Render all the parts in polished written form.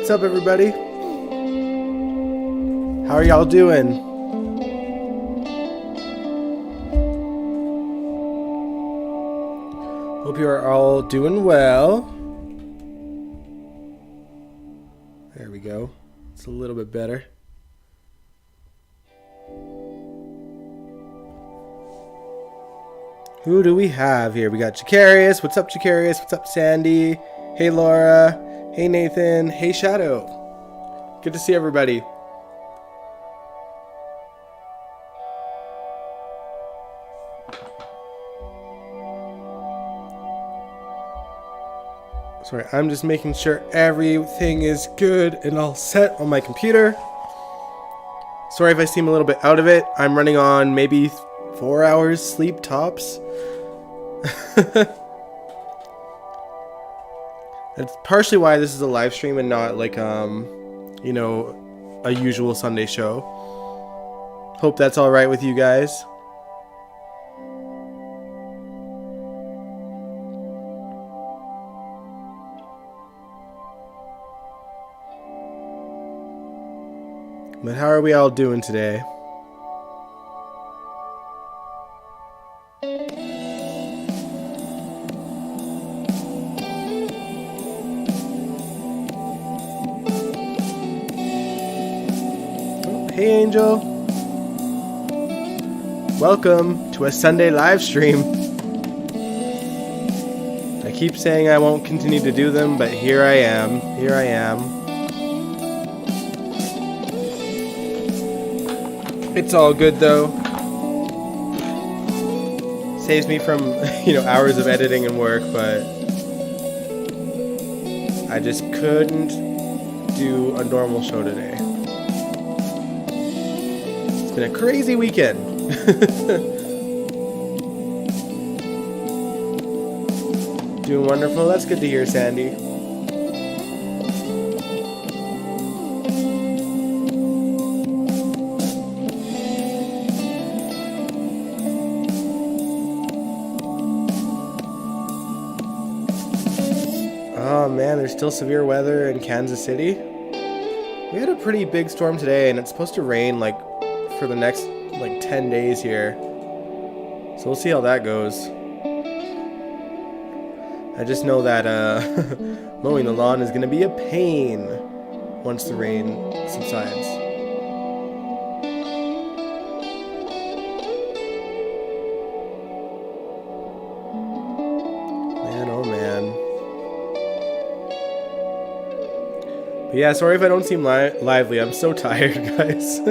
What's up, everybody? How are y'all doing? Hope you are all doing well. There we go. It's a little bit better. Who do we have here? We got Chicarius. What's up, Chicarius? What's up, Sandy? Hey, Laura. Hey, Nathan. Hey, Shadow. Good to see everybody. Sorry, I'm just making sure everything is good and all set on my computer. Sorry if I seem a little bit out of it. I'm running on maybe 4 hours sleep tops. That's partially why this is a live stream and not like you know, a usual Sunday show. Hope that's all right with you guys. But how are we all doing today? Hey, Angel. Welcome to a Sunday live stream. I keep saying I won't continue to do them, but here I am. Here I am. It's all good, though. Saves me from, you know, hours of editing and work, but I just couldn't do a normal show today. Been a crazy weekend. Doing wonderful. That's good to hear, Sandy. Oh man, there's still severe weather in Kansas City. We had a pretty big storm today, and it's supposed to rain like for the next like 10 days here, so we'll see how that goes. I just know that mowing the lawn is gonna be a pain once the rain subsides. Man, oh man. But yeah, sorry if I don't seem lively. I'm so tired, guys.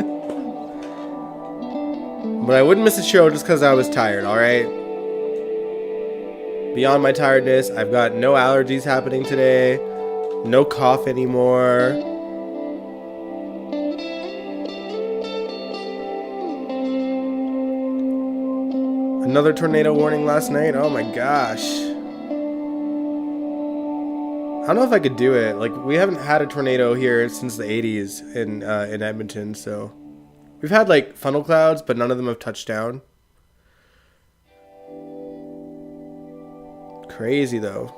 But I wouldn't miss a show just because I was tired, alright? Beyond my tiredness, I've got no allergies happening today. No cough anymore. Another tornado warning last night. Oh my gosh. I don't know if I could do it. Like, we haven't had a tornado here since the 80s in Edmonton, so... We've had, like, funnel clouds, but none of them have touched down. Crazy, though.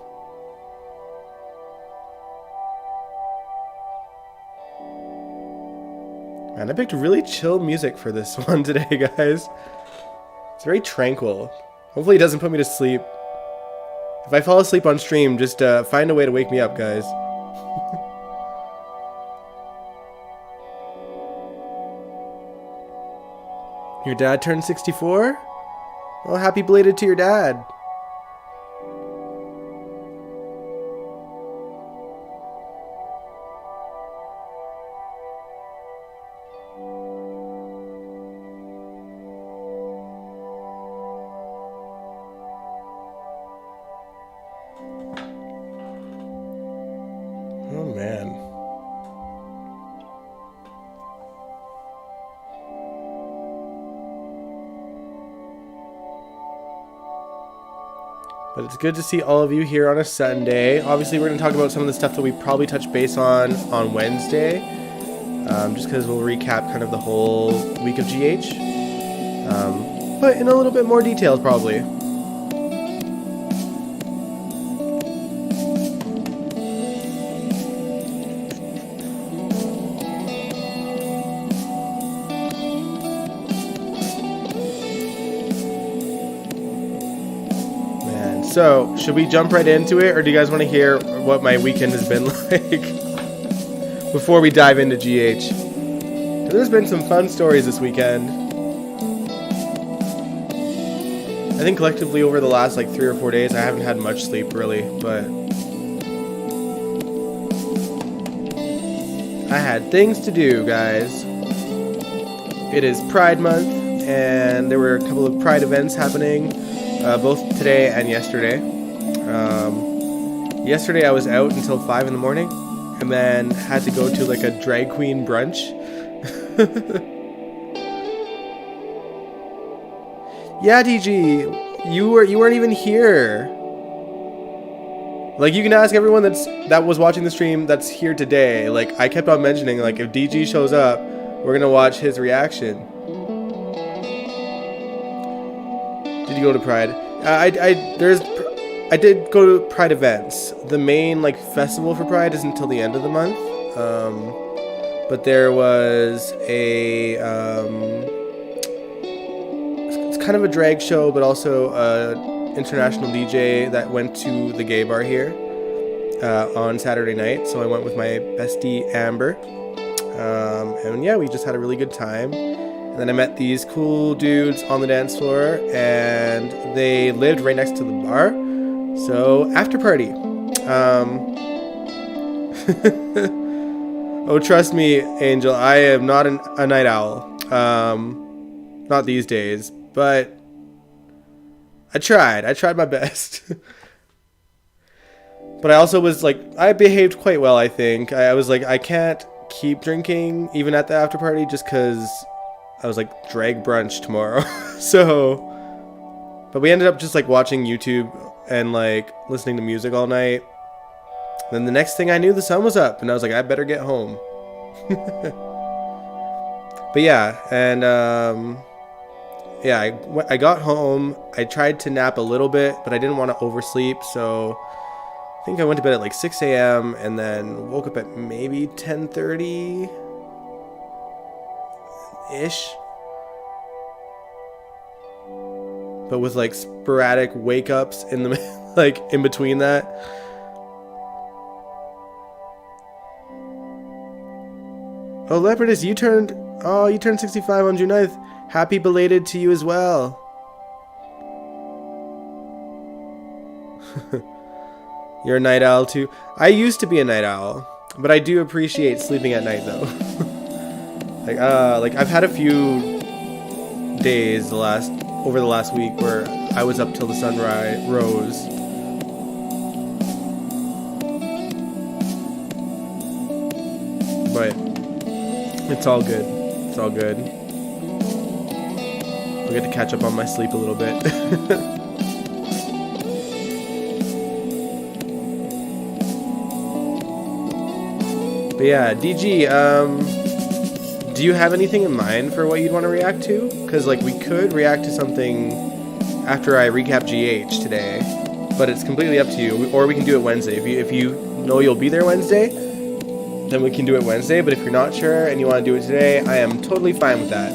Man, I picked really chill music for this one today, guys. It's very tranquil. Hopefully it doesn't put me to sleep. If I fall asleep on stream, just find a way to wake me up, guys. Your dad turned 64? Well, happy belated to your dad. Oh, man. But it's good to see all of you here on a Sunday. Obviously, we're going to talk about some of the stuff that we probably touch base on Wednesday. Just because we'll recap kind of the whole week of GH. But in a little bit more details, probably. So, should we jump right into it, or do you guys want to hear what my weekend has been like before we dive into GH? There's been some fun stories this weekend. I think collectively over the last like 3 or 4 days, I haven't had much sleep really, but I had things to do, guys. It is Pride Month, and there were a couple of Pride events happening. Both today and yesterday. Yesterday I was out until 5 in the morning, and then had to go to like a drag queen brunch. Yeah, DG, you weren't even here. Like, you can ask everyone that was watching the stream that's here today. Like, I kept on mentioning, like, if DG shows up, we're gonna watch his reaction. Did you go to Pride? I did go to Pride events. The main like festival for Pride isn't until the end of the month. But there was a it's kind of a drag show, but also a international DJ that went to the gay bar here on Saturday night. So I went with my bestie Amber, and yeah, we just had a really good time. And then I met these cool dudes on the dance floor, and they lived right next to the bar. So, after party. Oh, trust me, Angel, I am not a night owl. Not these days, but I tried my best. But I also was like, I behaved quite well, I think. I was like, I can't keep drinking even at the after party just because I was like, drag brunch tomorrow. So, but we ended up just like watching YouTube and like listening to music all night. Then the next thing I knew, the sun was up, and I was like, I better get home. But yeah, and yeah, I got home. I tried to nap a little bit, but I didn't want to oversleep, so I think I went to bed at like 6 a.m. and then woke up at maybe 10:30 ish, but with like sporadic wake ups in the like in between that. Oh, Leopardus, you turned 65 on June 9th. Happy belated to you as well. You're a night owl too. I used to be a night owl, but I do appreciate sleeping at night though. Like I've had a few days over the last week where I was up till the sun rose. But it's all good. It's all good. I'll get to catch up on my sleep a little bit. But yeah, DG, do you have anything in mind for what you'd want to react to? Because, like, we could react to something after I recap GH today, but it's completely up to you. Or we can do it Wednesday. If you know you'll be there Wednesday, then we can do it Wednesday. But if you're not sure and you want to do it today, I am totally fine with that.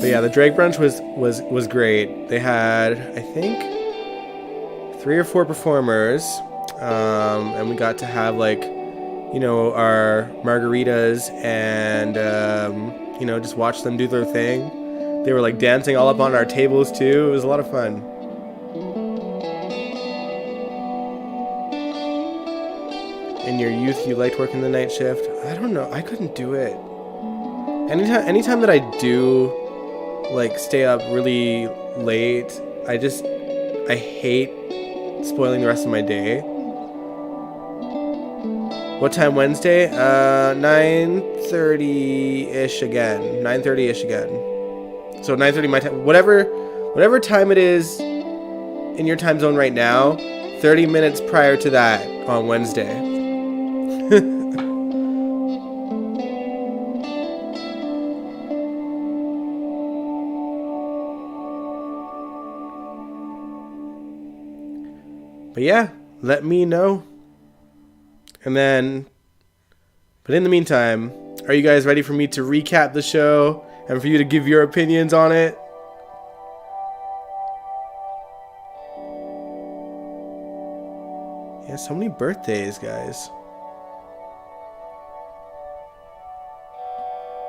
But yeah, the Drag Brunch was great. They had, I think, 3 or 4 performers, and we got to have, like, you know, our margaritas and you know, just watch them do their thing. They were like dancing all up on our tables too. It was a lot of fun. In your youth, you liked working the night shift? I don't know. I couldn't do it. Anytime that I do, like, stay up really late, I hate spoiling the rest of my day. What time Wednesday? 9:30-ish again. 9:30-ish again. So 9:30 my time. Whatever time it is in your time zone right now, 30 minutes prior to that on Wednesday. But yeah, let me know. And then, but in the meantime, are you guys ready for me to recap the show and for you to give your opinions on it? Yeah, so many birthdays, guys.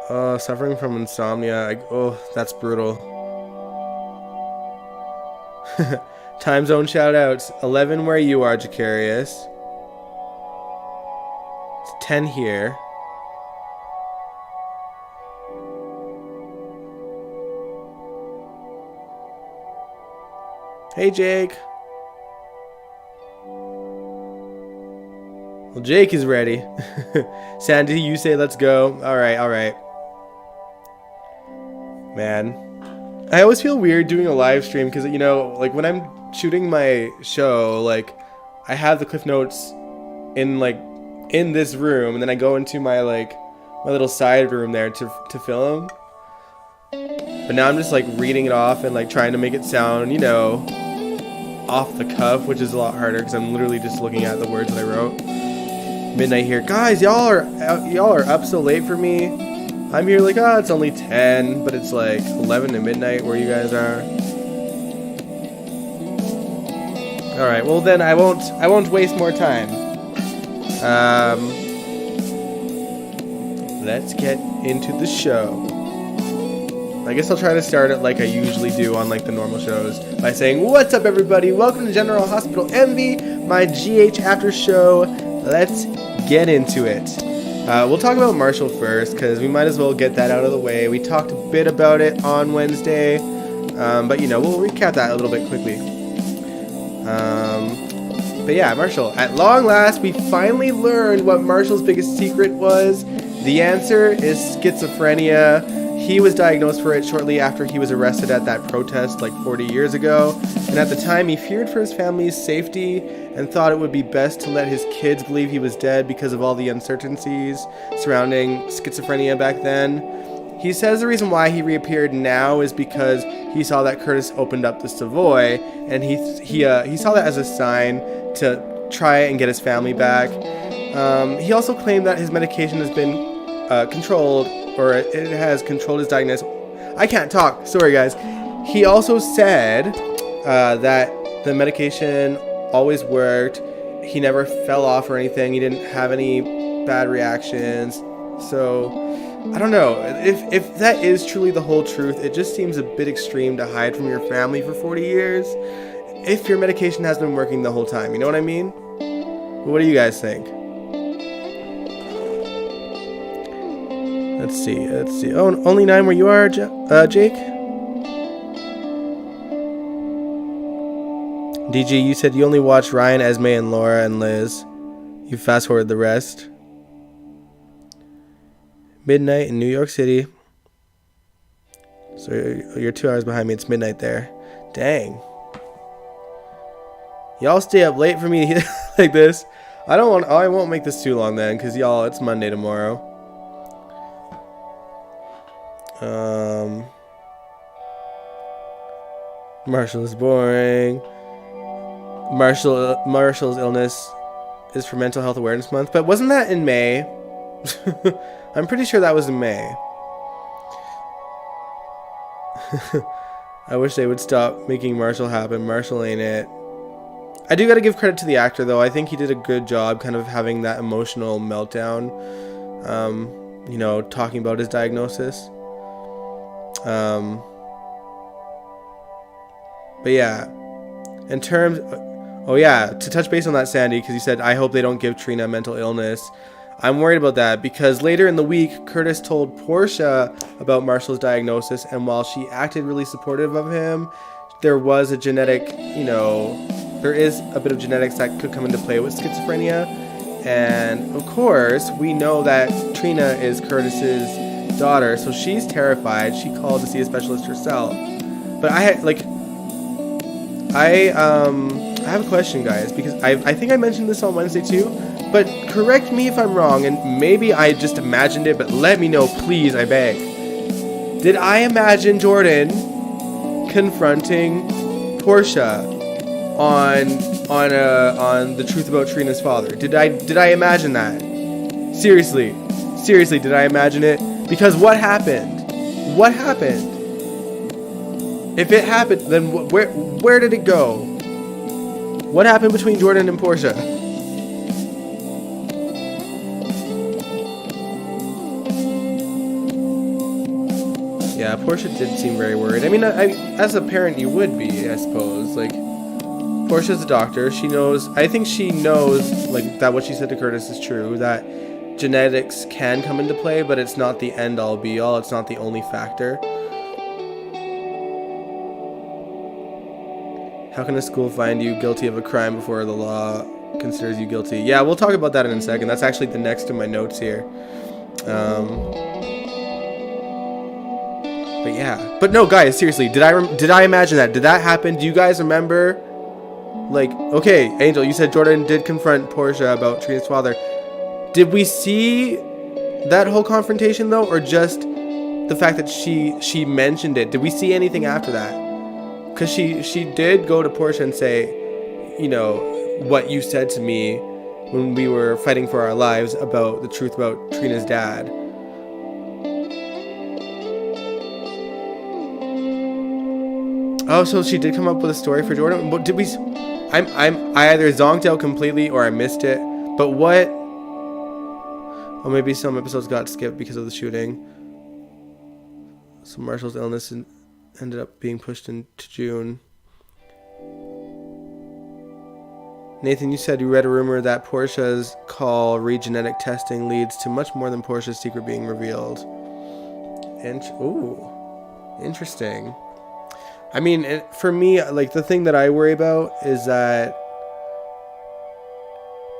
Oh, suffering from insomnia. Oh, that's brutal. Time zone shoutouts. 11 where you are, Jacarius. 10 here. Hey, Jake. Well, Jake is ready. Sandy, you say let's go. All right. Man, I always feel weird doing a live stream because, you know, like when I'm shooting my show, like I have the cliff notes in this room, and then I go into my little side room there to film. But now I'm just like reading it off and like trying to make it sound, you know, off the cuff, which is a lot harder because I'm literally just looking at the words that I wrote. Midnight here, guys. Y'all are up so late for me. I'm here like, it's only 10, but it's like 11 to midnight where you guys are. All right. Well, then I won't waste more time. Let's get into the show. I guess I'll try to start it like I usually do on like the normal shows by saying, what's up, everybody? Welcome to General Hospital Envy, my GH after show. Let's get into it. We'll talk about Marshall first because we might as well get that out of the way. We talked a bit about it on Wednesday, but you know, we'll recap that a little bit quickly. But yeah, Marshall, at long last, we finally learned what Marshall's biggest secret was. The answer is schizophrenia. He was diagnosed for it shortly after he was arrested at that protest like 40 years ago. And at the time, he feared for his family's safety and thought it would be best to let his kids believe he was dead because of all the uncertainties surrounding schizophrenia back then. He says the reason why he reappeared now is because he saw that Curtis opened up the Savoy, and he saw that as a sign to try and get his family back. He also claimed that his medication has been controlled, or it has controlled his diagnosis. I can't talk. Sorry, guys. He also said that the medication always worked. He never fell off or anything. He didn't have any bad reactions. So I don't know. If that is truly the whole truth, it just seems a bit extreme to hide from your family for 40 years. If your medication has been working the whole time, you know what I mean? What do you guys think? Let's see. Oh, only 9 where you are, Jake? DG, you said you only watched Ryan, Esme, and Laura and Liz. You fast forward the rest. Midnight in New York City. So you're 2 hours behind me. It's midnight there. Dang. Y'all stay up late for me like this. I won't make this too long then, because y'all, it's Monday tomorrow. Marshall is boring. Marshall's illness is for Mental Health Awareness Month, but wasn't that in May? I'm pretty sure that was in May. I wish they would stop making Marshall happen. Marshall ain't it. I do gotta give credit to the actor though. I think he did a good job kind of having that emotional meltdown, you know, talking about his diagnosis. But yeah, in terms, oh yeah, to touch base on that, Sandy, because you said, I hope they don't give Trina mental illness. I'm worried about that because later in the week, Curtis told Portia about Marshall's diagnosis, and while she acted really supportive of him, there was a genetic, you know, there is a bit of genetics that could come into play with schizophrenia. And of course, we know that Trina is Curtis's daughter, so she's terrified. She called to see a specialist herself. But I have a question, guys, because I think I mentioned this on Wednesday too, but correct me if I'm wrong, and maybe I just imagined it, but let me know, please, I beg. Did I imagine Jordan confronting Portia on the truth about Trina's father? Did I imagine that? Seriously, did I imagine it? Because what happened? What happened? If it happened, then where did it go? What happened between Jordan and Portia? Yeah, Portia did seem very worried. I mean, as a parent, you would be, I suppose. Like, Portia's a doctor. She knows. I think she knows, like, that what she said to Curtis is true. That genetics can come into play, but it's not the end-all, be-all. It's not the only factor. How can a school find you guilty of a crime before the law considers you guilty? Yeah, we'll talk about that in a second. That's actually the next in my notes here. But yeah. But no, guys, seriously, did I imagine that? Did that happen? Do you guys remember? Like, okay, Angel, you said Jordan did confront Portia about Trina's father. Did we see that whole confrontation though, or just the fact that she mentioned it? Did we see anything after that? Because she did go to Portia and say, you know, what you said to me when we were fighting for our lives about the truth about Trina's dad. Oh, so she did come up with a story for Jordan. What did we? I either zonked out completely or I missed it. But what? Oh, maybe some episodes got skipped because of the shooting. So Marshall's illness ended up being pushed into June. Nathan, you said you read a rumor that Portia's call re-genetic testing leads to much more than Portia's secret being revealed. Ooh, interesting. I mean, for me, like, the thing that I worry about is that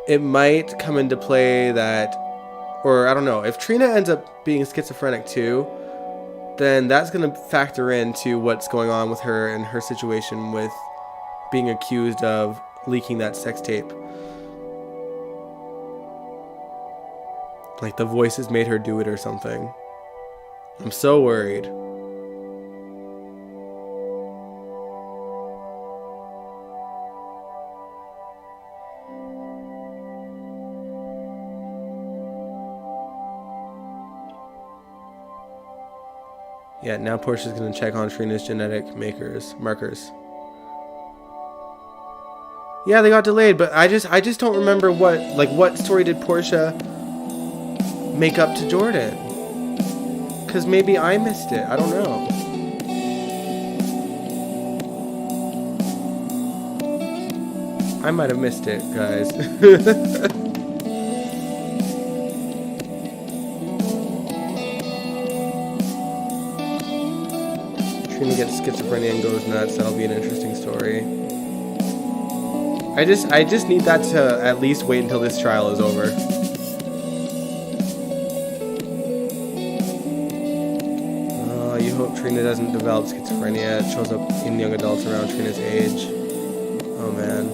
it might come into play that, or I don't know, if Trina ends up being schizophrenic too, then that's going to factor into what's going on with her and her situation with being accused of leaking that sex tape. Like the voices made her do it or something. I'm so worried. Yeah, now Portia's going to check on Trina's genetic markers. Yeah, they got delayed, but I just don't remember what story did Portia make up to Jordan? Because maybe I missed it. I don't know. I might have missed it, guys. Trina gets schizophrenia and goes nuts. That'll be an interesting story. I just need that to at least wait until this trial is over. You hope Trina doesn't develop schizophrenia. It shows up in young adults around Trina's age. Oh man.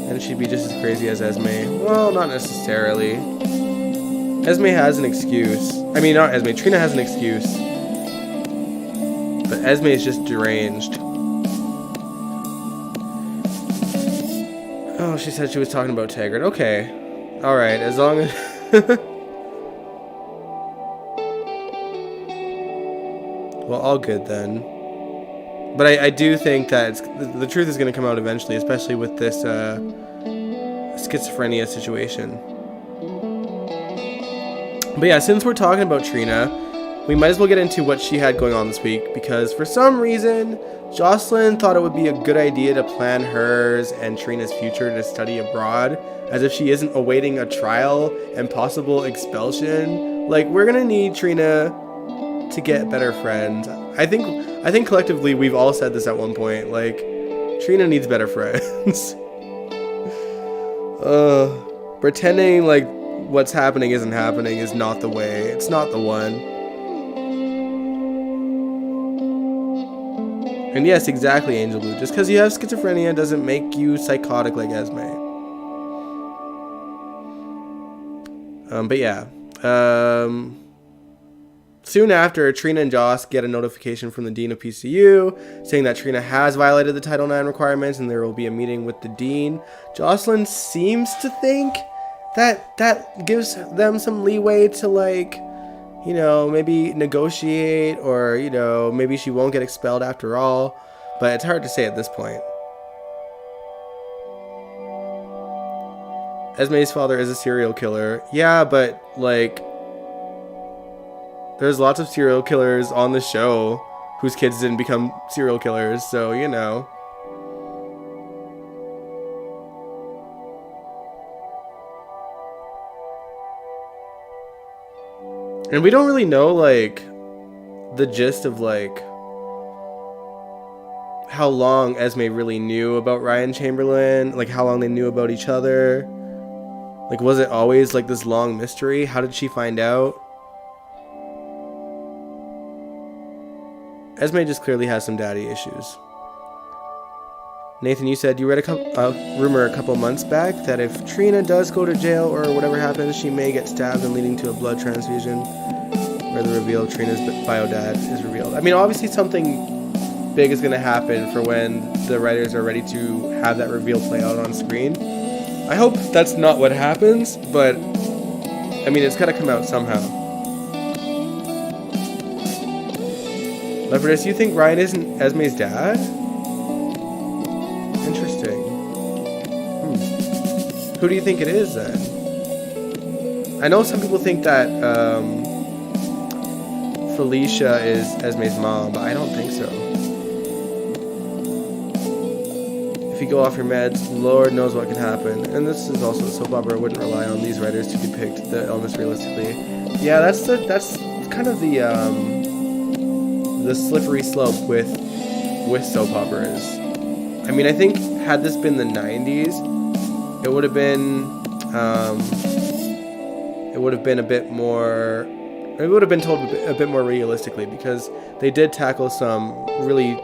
And she'd be just as crazy as Esme. Well, not necessarily. Esme has an excuse. I mean, not Esme. Trina has an excuse. But Esme is just deranged. Oh, she said she was talking about Taggart. Okay. Alright, as long as... Well, all good then. But I do think that the truth is going to come out eventually, especially with this schizophrenia situation. But yeah, since we're talking about Trina, we might as well get into what she had going on this week, because for some reason, Jocelyn thought it would be a good idea to plan hers and Trina's future to study abroad, as if she isn't awaiting a trial and possible expulsion. Like, we're gonna need Trina to get better friends. I think collectively we've all said this at one point. Like, Trina needs better friends. Pretending like what's happening isn't happening is not the way. It's not the one. And yes, exactly, Angel Blue. Just because you have schizophrenia doesn't make you psychotic like Esme. But yeah. Soon after, Trina and Joss get a notification from the Dean of PCU saying that Trina has violated the Title IX requirements and there will be a meeting with the Dean. Jocelyn seems to think that that gives them some leeway to, like, you know, maybe negotiate, or, you know, maybe she won't get expelled after all. But it's hard to say at this point. Esme's father is a serial killer. Yeah, but, like, there's lots of serial killers on the show whose kids didn't become serial killers, so, you know. And we don't really know, like, the gist of, like, how long Esme really knew about Ryan Chamberlain, like, how long they knew about each other. Like, was it always, like, this long mystery? How did she find out? Esme just clearly has some daddy issues. Nathan, you said you read a rumor a couple months back that if Trina does go to jail or whatever happens, she may get stabbed and leading to a blood transfusion, where the reveal of Trina's bio dad is revealed. I mean, obviously something big is going to happen for when the writers are ready to have that reveal play out on screen. I hope that's not what happens, but I mean, it's got to come out somehow. Leopardess, you think Ryan isn't Esme's dad? Interesting. Who do you think it is then? I know some people think that Felicia is Esme's mom, but I don't think so. If you go off your meds, Lord knows what can happen. And this is also a soap opera. I wouldn't rely on these writers to depict the illness realistically. Yeah, that's kind of the slippery slope with soap operas. I mean, I think had this been the 90s, it would have been a bit more. It would have been told a bit more realistically, because they did tackle some really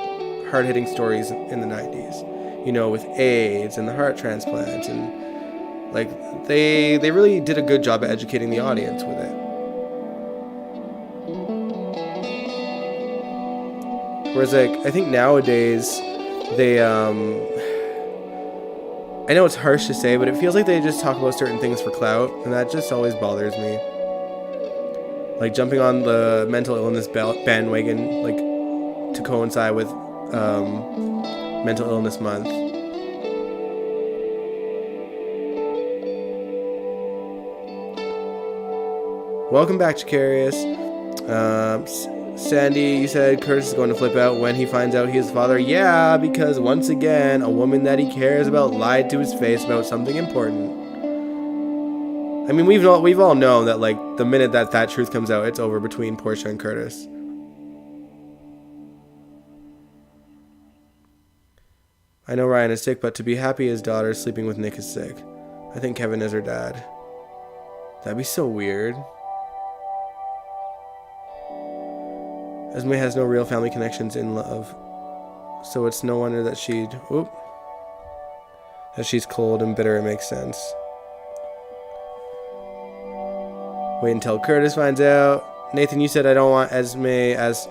hard-hitting stories in the 90s. You know, with AIDS and the heart transplant, and like they really did a good job at educating the audience with it. Whereas, like, I think nowadays they I know it's harsh to say, but it feels like they just talk about certain things for clout, and that just always bothers me. Like jumping on the mental illness bandwagon, like to coincide with Mental Illness Month. Welcome back, Jacarius. Sandy, you said Curtis is going to flip out when he finds out he is the father. Yeah, because once again, a woman that he cares about lied to his face about something important. I mean, we've all known that, like, the minute that truth comes out, it's over between Portia and Curtis. I know Ryan is sick, but to be happy his daughter sleeping with Nick is sick. I think Kevin is her dad. That'd be so weird. Esme has no real family connections in love, so it's no wonder that she's cold and bitter. It makes sense. Wait until Curtis finds out. Nathan, you said I don't want Esme as...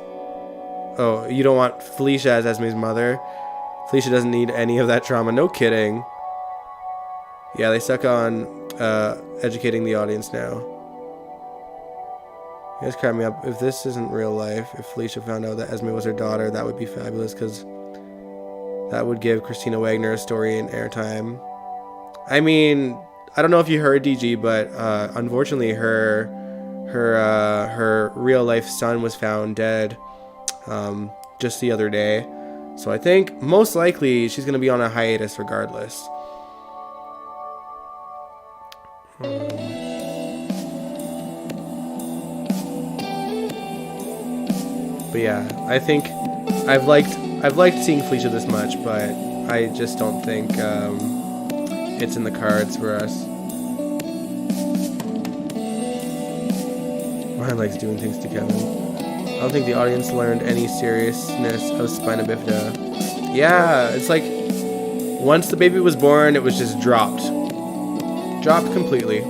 Oh, you don't want Felicia as Esme's mother. Felicia doesn't need any of that trauma. No kidding. Yeah, they suck on educating the audience now. You guys crack me up. If this isn't real life, if Felicia found out that Esme was her daughter, that would be fabulous, because that would give Christina Wagner a story in airtime. I mean, I don't know if you heard, DG, but unfortunately her real life son was found dead just the other day. So I think most likely she's going to be on a hiatus regardless. But yeah, I think I've liked seeing Felicia this much, but I just don't think it's in the cards for us. Ryan likes doing things to Kevin. I don't think the audience learned any seriousness of spina bifida. Yeah, it's like once the baby was born, it was just dropped completely.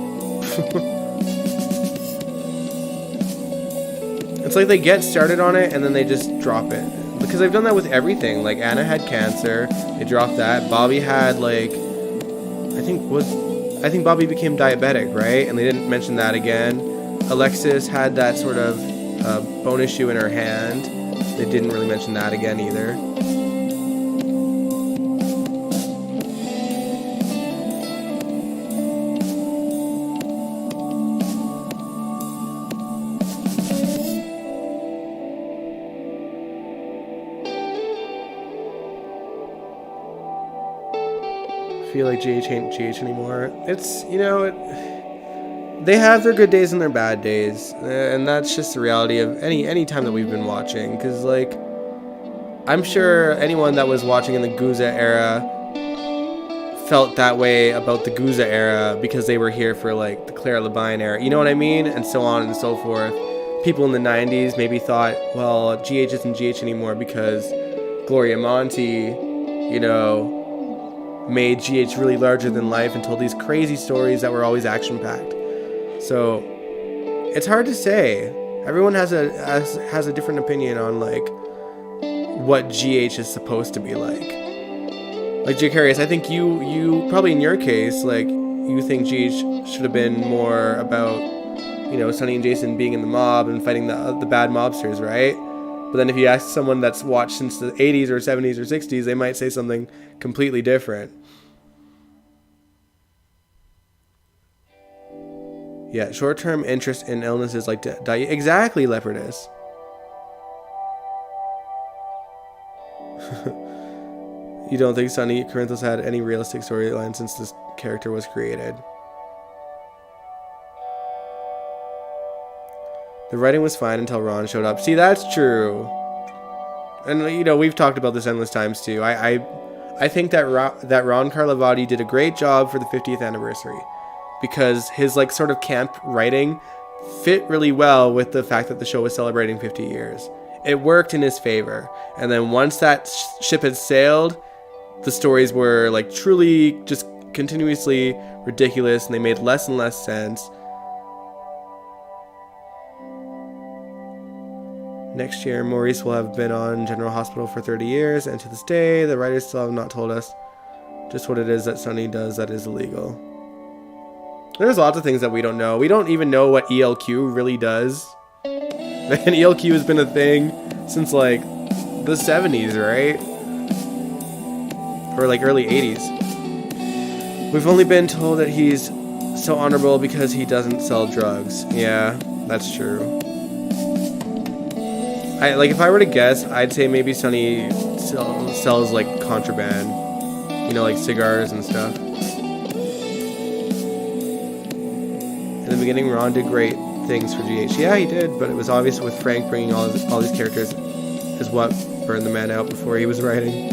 It's like they get started on it and then they just drop it, because they've done that with everything. Like Anna had cancer, they dropped that. Bobby had, like, I think Bobby became diabetic, right? And they didn't mention that again. Alexis had that sort of bone issue in her hand. They didn't really mention that again either. Feel like GH ain't GH anymore. It's, you know, they have their good days and their bad days, and that's just the reality of any time that we've been watching. Because, like, I'm sure anyone that was watching in the Guza era felt that way about the Guza era because they were here for, like, the Clara Labine era, you know what I mean, and so on and so forth. People in the 90s maybe thought, well, GH isn't GH anymore because Gloria Monty, you know, made GH really larger than life and told these crazy stories that were always action-packed. So it's hard to say. Everyone has a different opinion on, like, what GH is supposed to be like. Like Jacarius, I think you probably in your case, like, you think GH should have been more about, you know, Sonny and Jason being in the mob and fighting the bad mobsters, right? But then if you ask someone that's watched since the 80s or 70s or 60s, they might say something completely different. Yeah, short-term interest in illnesses like diet. Exactly, Leopardess. You don't think Sonny Corinthos had any realistic storyline since this character was created? The writing was fine until Ron showed up. See, that's true. And, you know, we've talked about this endless times too. I think that Ron Carlivati did a great job for the 50th anniversary, because his, like, sort of camp writing fit really well with the fact that the show was celebrating 50 years. It worked in his favor. And then once that ship had sailed, the stories were, like, truly just continuously ridiculous, and they made less and less sense. Next year, Maurice will have been on General Hospital for 30 years, and to this day, the writers still have not told us just what it is that Sonny does that is illegal. There's lots of things that we don't know. We don't even know what ELQ really does. And ELQ has been a thing since, like, the 70s, right? Or, like, early 80s. We've only been told that he's so honorable because he doesn't sell drugs. Yeah. That's true. If I were to guess, I'd say maybe Sonny sells like contraband, like cigars and stuff. In the beginning, Ron did great things for GH. Yeah, he did, but it was obvious with Frank bringing all these characters is what burned the man out before he was writing.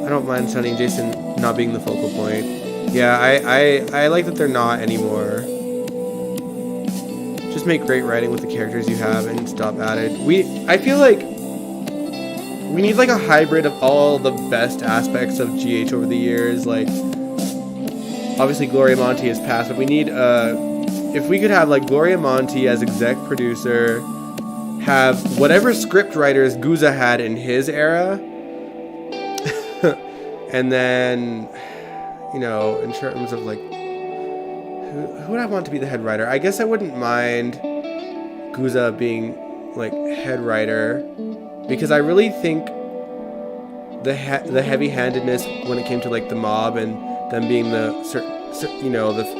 I don't mind Sonny and Jason not being the focal point. Yeah, I like that they're not anymore. Just make great writing with the characters you have and stop at it. I feel like we need like a hybrid of all the best aspects of GH over the years. Like, obviously Gloria Monty has passed, but we need if we could have like Gloria Monty as exec producer, have whatever script writers Guza had in his era, and then in terms of like who would I want to be the head writer? I guess I wouldn't mind Guza being like head writer, because I really think the heavy-handedness when it came to like the mob and them being the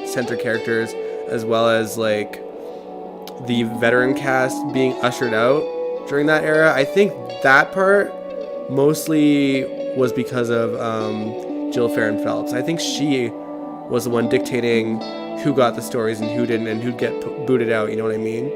center characters, as well as like the veteran cast being ushered out during that era, I think that part mostly was because of Jill Farron Phelps. I think she was the one dictating who got the stories and who didn't, and who'd get booted out, you know what I mean?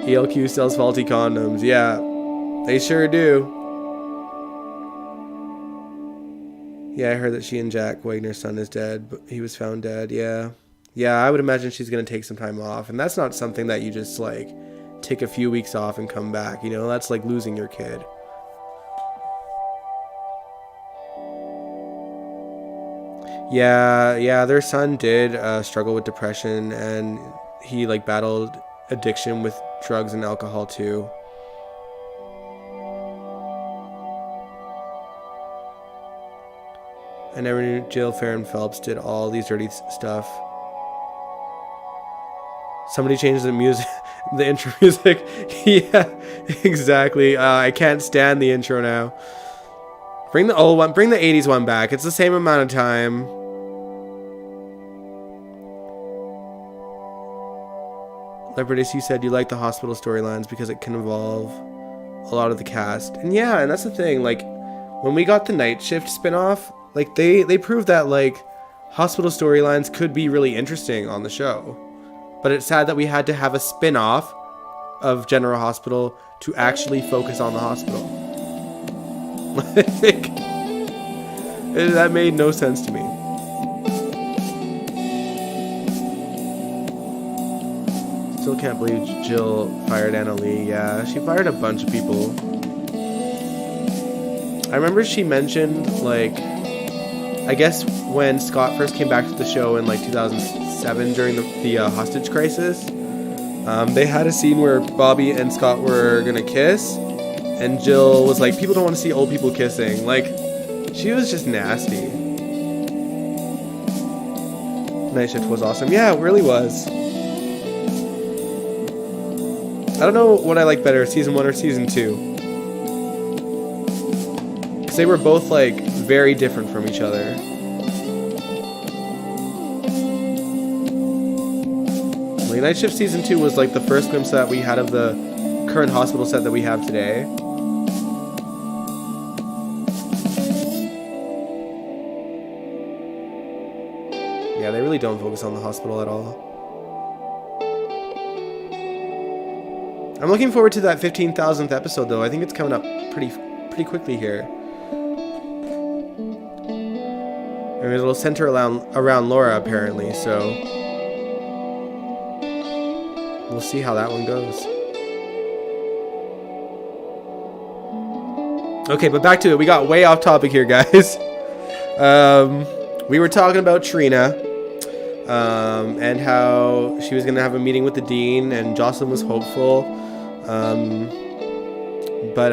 ELQ sells faulty condoms. Yeah, they sure do. Yeah, I heard that she and Jack Wagner's son is dead, but he was found dead. Yeah, I would imagine she's gonna take some time off, and that's not something that you just like take a few weeks off and come back. That's like losing your kid. Yeah, their son did struggle with depression, and he like battled addiction with drugs and alcohol too. I never knew Jill Farron Phelps did all these dirty stuff. Somebody changed the music, the intro music. Yeah, exactly. I can't stand the intro now. Bring the old one, bring the 80s one back. It's the same amount of time. Leopardus, you said you like the hospital storylines because it can involve a lot of the cast. And yeah, and that's the thing, like, when we got the Night Shift spinoff, like, they proved that, like, hospital storylines could be really interesting on the show. But it's sad that we had to have a spin-off of General Hospital to actually focus on the hospital. Like, that made no sense to me. Still can't believe Jill fired Anna Lee. Yeah, she fired a bunch of people. I remember she mentioned, like, I guess when Scott first came back to the show in like 2007 during the hostage crisis, they had a scene where Bobby and Scott were gonna kiss, and Jill was like, people don't want to see old people kissing. Like, she was just nasty. Night Shift was awesome. Yeah, it really was. I don't know what I like better, season 1 or season 2. Because they were both, like, very different from each other. Like, Night Shift season 2 was, like, the first glimpse that we had of the current hospital set that we have today. Yeah, they really don't focus on the hospital at all. I'm looking forward to that 15,000th episode, though. I think it's coming up pretty quickly here. And it'll center around Laura, apparently, so we'll see how that one goes. Okay, but back to it. We got way off topic here, guys. We were talking about Trina, and how she was going to have a meeting with the dean, and Jocelyn was hopeful. But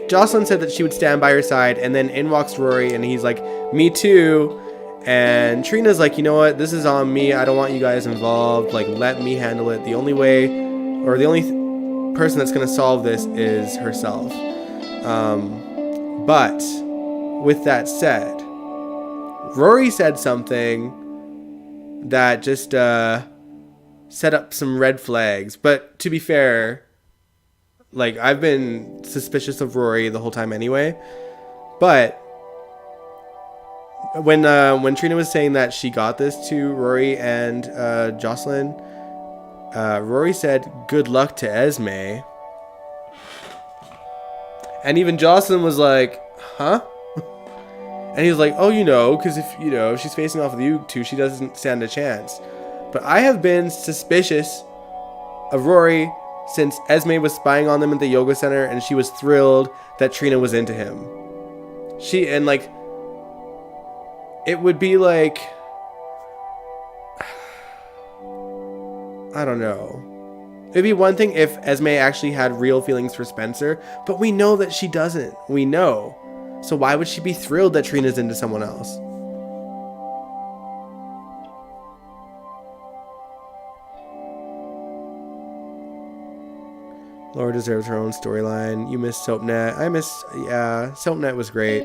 Jocelyn said that she would stand by her side, and then in walks Rory, and he's like, me too. And Trina's like, you know what? This is on me. I don't want you guys involved. Like, let me handle it. The only way, or the only person that's going to solve this is herself. But with that said, Rory said something that just set up some red flags. But to be fair, like, I've been suspicious of Rory the whole time anyway. But when Trina was saying that she got this to Rory and Jocelyn, Rory said, "Good luck to Esme." And even Jocelyn was like, "Huh?" And he was like, "Oh, because if she's facing off with you two, she doesn't stand a chance." But I have been suspicious of Rory since Esme was spying on them at the yoga center, and she was thrilled that Trina was into him. It would be like, I don't know. It'd be one thing if Esme actually had real feelings for Spencer, but we know that she doesn't. We know. So why would she be thrilled that Trina's into someone else? Laura deserves her own storyline. You miss SoapNet. Yeah, SoapNet was great.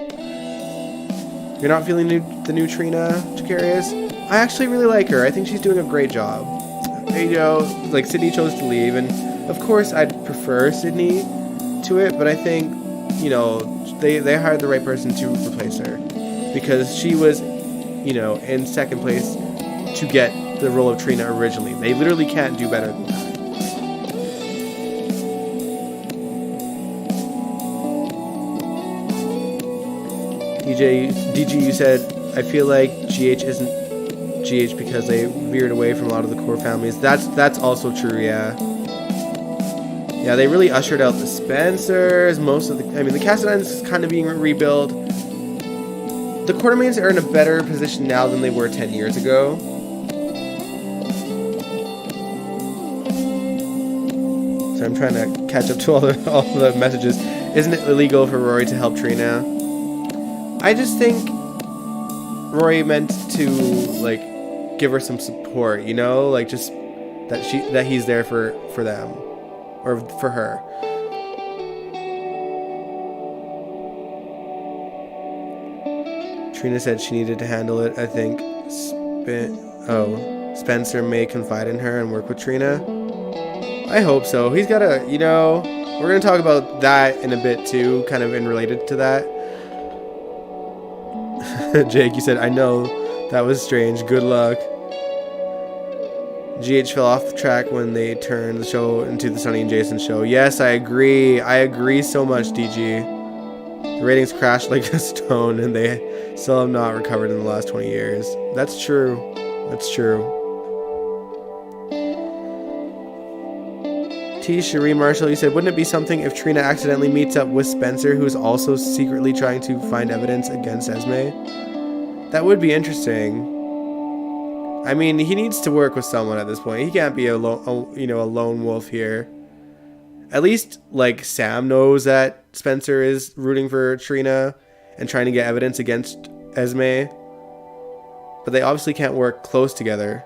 You're not feeling the new Trina, Jacarius? I actually really like her. I think she's doing a great job. Like, Sydney chose to leave, and of course I'd prefer Sydney to it, but I think, they hired the right person to replace her, because she was, in second place to get the role of Trina originally. They literally can't do better than that. DG, you said, I feel like GH isn't GH because they veered away from a lot of the core families. That's also true, yeah. Yeah, they really ushered out the Spencers. The Cassadines is kind of being rebuilt. The Quartermains are in a better position now than they were 10 years ago. So I'm trying to catch up to all the messages. Isn't it illegal for Rory to help Trina? I just think Rory meant to, give her some support, just that he's there for them, or for her. Trina said she needed to handle it. I think Spencer may confide in her and work with Trina. I hope so. He's got we're going to talk about that in a bit too, kind of in related to that. Jake, you said, I know, that was strange. Good luck. GH fell off the track when they turned the show into the Sonny and Jason show. Yes, I agree. I agree so much, DG. The ratings crashed like a stone, and they still have not recovered in the last 20 years. That's true. That's true. T. Cherie Marshall, you said, wouldn't it be something if Trina accidentally meets up with Spencer, who's also secretly trying to find evidence against Esme? That would be interesting. I mean, he needs to work with someone at this point. He can't be a lone wolf here. At least, Sam knows that Spencer is rooting for Trina and trying to get evidence against Esme. But they obviously can't work close together.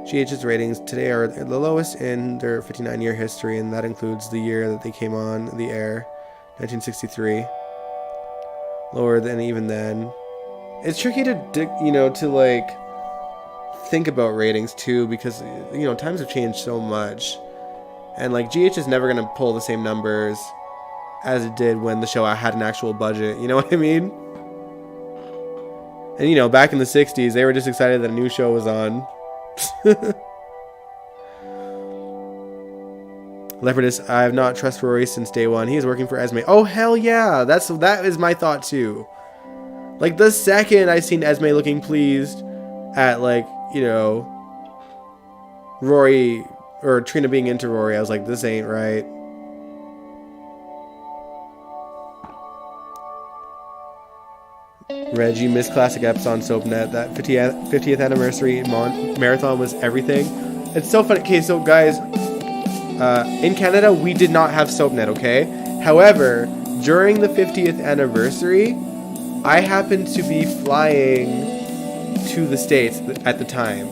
GH's ratings today are the lowest in their 59-year history, and that includes the year that they came on the air, 1963. Lower than even then. It's tricky to think about ratings too, because times have changed so much, and GH is never gonna pull the same numbers as it did when the show had an actual budget. You know what I mean? And back in the 60s, they were just excited that a new show was on. Leopardus, I have not trusted Rory since day one. He is working for Esme. Oh, hell yeah. That is my thought too. The second I seen Esme looking pleased at Rory or Trina being into Rory, I was like, this ain't right. Reggie missed classic eps on SoapNet. That 50th anniversary marathon was everything. It's so funny. Okay, so guys, in Canada, we did not have SoapNet, okay? However, during the 50th anniversary, I happened to be flying to the States at the time.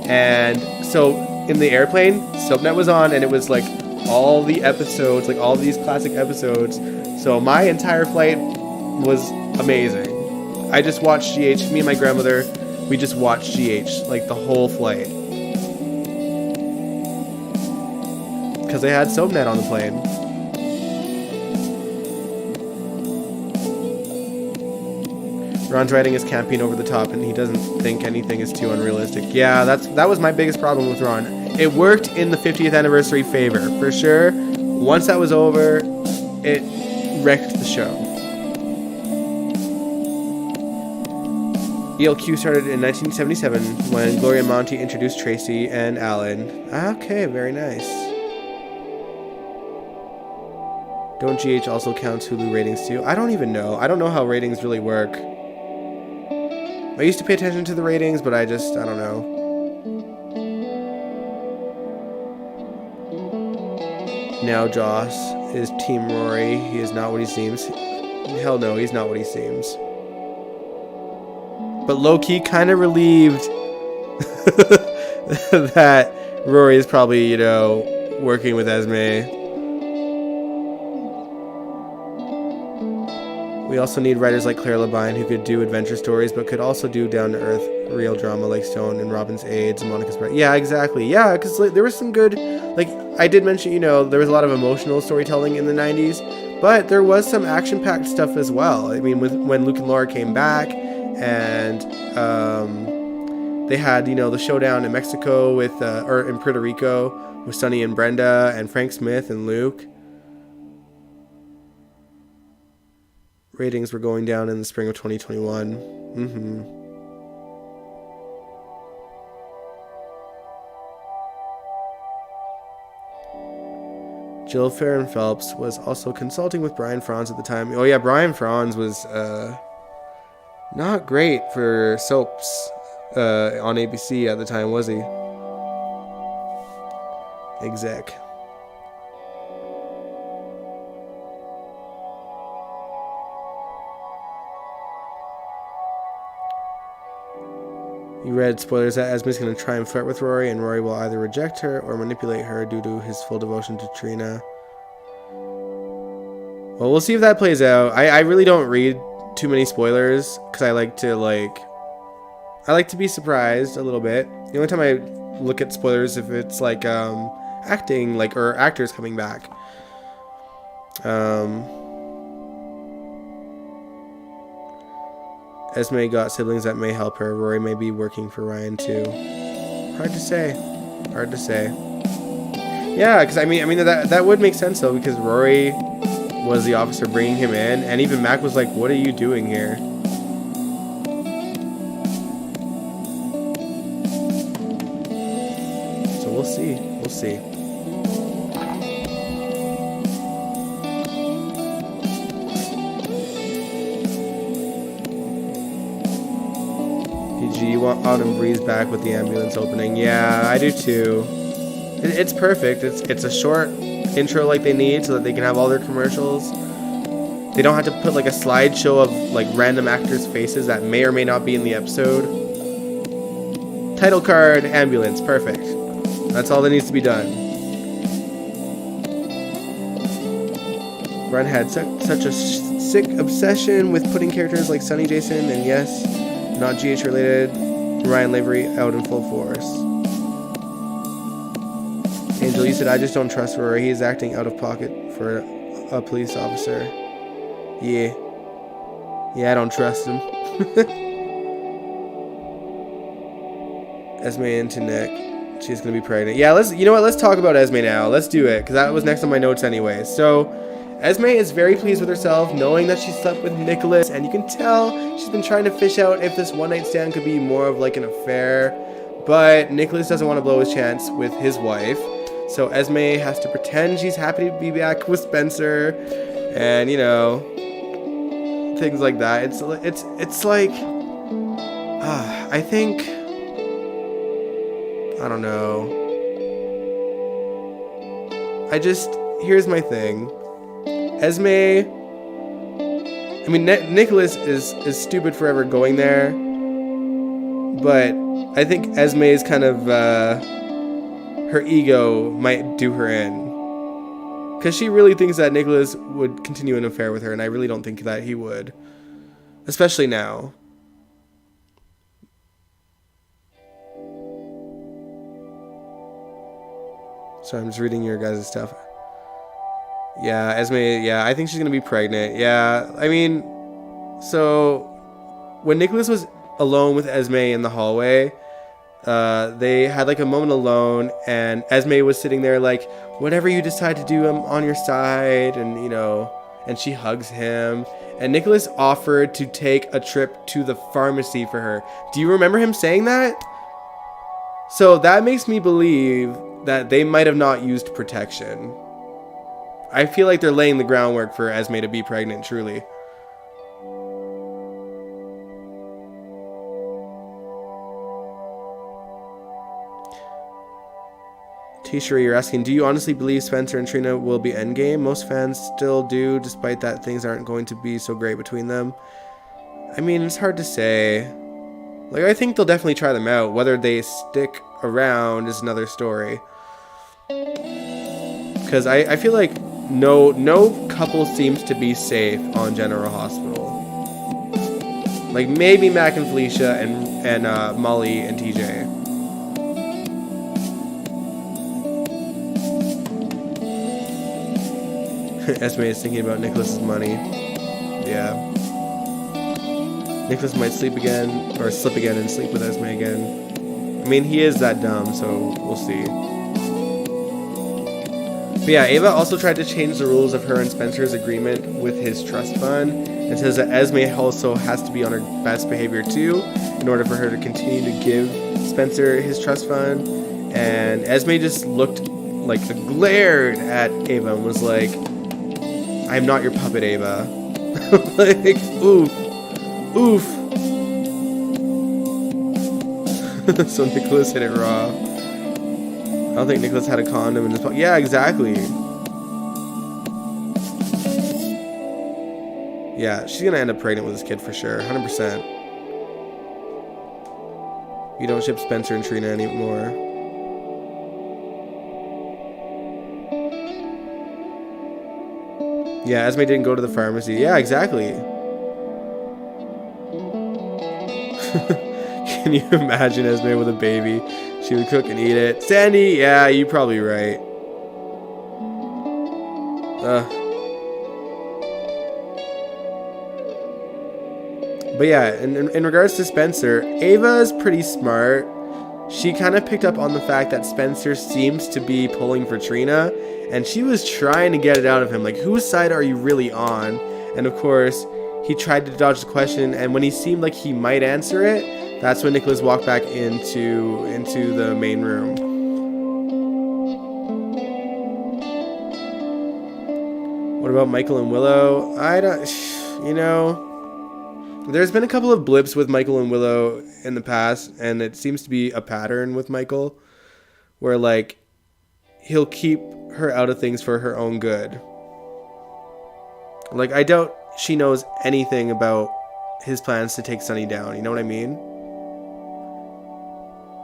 And so in the airplane, SoapNet was on, and it was like all the episodes, like all these classic episodes. So my entire flight was amazing. I just watched GH. Me and my grandmother, we just watched GH like the whole flight because they had SoapNet on the plane. Ron's writing is camping over the top, and he doesn't think anything is too unrealistic. Yeah, that was my biggest problem with Ron. It worked in the 50th anniversary favor, for sure. Once that was over, it wrecked the show. ELQ started in 1977 when Gloria Monty introduced Tracy and Alan. Okay, very nice. Don't GH also count Hulu ratings too? I don't even know. I don't know how ratings really work. I used to pay attention to the ratings, but I don't know. Now Joss is Team Rory. He is not what he seems. Hell no, he's not what he seems. But low-key kind of relieved that Rory is probably, working with Esme. We also need writers like Claire Labine who could do adventure stories, but could also do down-to-earth, real drama like Stone and Robin's Aids and Monica's Bride. Yeah, exactly. Yeah, because there was some good, I did mention, there was a lot of emotional storytelling in the 90s, but there was some action-packed stuff as well. I mean, when Luke and Laura came back, and they had, the showdown in Mexico or in Puerto Rico with Sonny and Brenda and Frank Smith and Luke. Ratings were going down in the spring of 2021. Jill Farron Phelps was also consulting with Brian Franz at the time. Oh yeah, Brian Franz was not great for soaps on ABC at the time, was he? Exec. You read spoilers that Esme's going to try and flirt with Rory, and Rory will either reject her or manipulate her due to his full devotion to Trina. Well, we'll see if that plays out. I really don't read too many spoilers because I like to be surprised a little bit. The only time I look at spoilers if it's acting or actors coming back. Esme got siblings that may help her. Rory may be working for Ryan too. Hard to say. Yeah, because I mean that would make sense though, because Rory was the officer bringing him in, and even Mac was like, "What are you doing here?" So we'll see. You want Autumn Breeze back with the ambulance opening. Yeah, I do too. It's perfect. It's a short intro like they need so that they can have all their commercials. They don't have to put a slideshow of random actors' faces that may or may not be in the episode. Title card, ambulance, perfect. That's all that needs to be done. Ron had such a sick obsession with putting characters like Sonny Jason and yes, not GH related, Ryan Lavery out in full force. Angel, you said, I just don't trust Rory. He's acting out of pocket for a police officer. Yeah, I don't trust him. Esme into Nick. She's going to be pregnant. Yeah, let's talk about Esme now. Let's do it, because that was next on my notes anyway. So, Esme is very pleased with herself, knowing that she slept with Nicholas, and you can tell she's been trying to fish out if this one-night stand could be more of an affair, but Nicholas doesn't want to blow his chance with his wife, so Esme has to pretend she's happy to be back with Spencer, and, things like that. It's I think, I don't know. Here's my thing. Esme, I mean, Nicholas is stupid for ever going there, but I think Esme is kind of her ego might do her in, because she really thinks that Nicholas would continue an affair with her, and I really don't think that he would, especially now. So I'm just reading your guys' stuff. Yeah, Esme, yeah, I think she's going to be pregnant. Yeah, I mean, so when Nicholas was alone with Esme in the hallway, they had like a moment alone, and Esme was sitting there like, whatever you decide to do, I'm on your side, and you know, and she hugs him. And Nicholas offered to take a trip to the pharmacy for her. Do you remember him saying that? So that makes me believe that they might have not used protection. I feel like they're laying the groundwork for Esme to be pregnant, truly. T-shirt, you're asking, do you honestly believe Spencer and Trina will be endgame? Most fans still do, despite that things aren't going to be so great between them. I mean, it's hard to say. Like, I think they'll definitely try them out. Whether they stick around is another story. Because I feel like no couple seems to be safe on General Hospital. Like, maybe Mac and Felicia and Molly and TJ. Esme is thinking about Nicholas's money. Yeah. Nicholas might slip again and sleep with Esme again. I mean, he is that dumb, so we'll see. But yeah, Ava also tried to change the rules of her and Spencer's agreement with his trust fund, and says that Esme also has to be on her best behavior too, in order for her to continue to give Spencer his trust fund. And Esme just looked like glared at Ava and was like, I'm not your puppet, Ava. Like, oof. Oof. So Nicholas hit it raw. I don't think Nicholas had a condom in his pocket. Yeah, exactly. Yeah, she's gonna end up pregnant with this kid for sure. 100%. You don't ship Spencer and Trina anymore. Yeah, Esme didn't go to the pharmacy. Yeah, exactly. Can you imagine Esme with a baby? She would cook and eat it. Sandy, yeah, you're probably right. But yeah, in regards to Spencer, Ava is pretty smart. She kind of picked up on the fact that Spencer seems to be pulling for Trina, and she was trying to get it out of him. Like, whose side are you really on? And of course, he tried to dodge the question, and when he seemed like he might answer it, that's when Nicholas walked back into the main room. What about Michael and Willow? There's been a couple of blips with Michael and Willow in the past, and it seems to be a pattern with Michael, where, like, he'll keep her out of things for her own good. Like, I doubt she knows anything about his plans to take Sonny down, you know what I mean?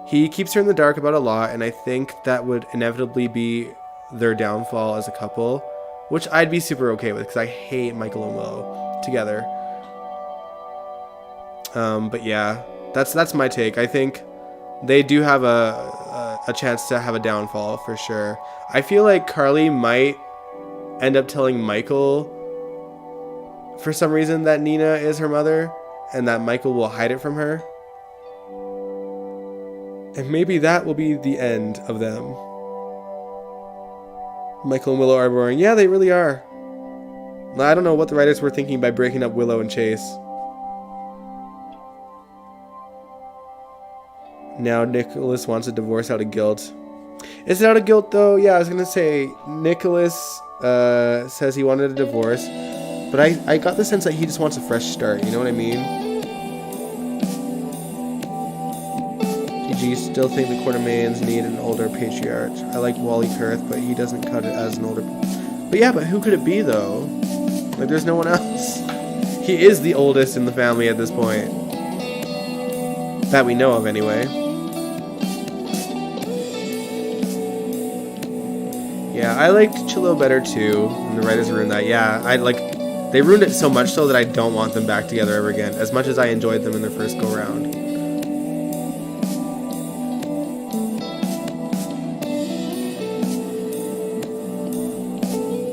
He keeps her in the dark about a lot, and I think that would inevitably be their downfall as a couple, which I'd be super okay with, because I hate Michael and Willow together. But yeah, that's my take. I think they do have a chance to have a downfall for sure. I feel like Carly might end up telling Michael for some reason that Nina is her mother, and that Michael will hide it from her. And maybe that will be the end of them. Michael and Willow are boring. Yeah, they really are. I don't know what the writers were thinking by breaking up Willow and Chase. Now Nicholas wants a divorce out of guilt. Is it out of guilt though? Yeah, I was gonna say Nicholas says he wanted a divorce, but I got the sense that he just wants a fresh start. You know what I mean? Do you still think the Quartermains need an older patriarch? I like Wally Kurth, but he doesn't cut it as an older. But yeah, but who could it be though? Like, there's no one else. He is the oldest in the family at this point. That we know of, anyway. Yeah, I liked Chillo better too. And the writers ruined that. Yeah, they ruined it so much so that I don't want them back together ever again. As much as I enjoyed them in their first go round.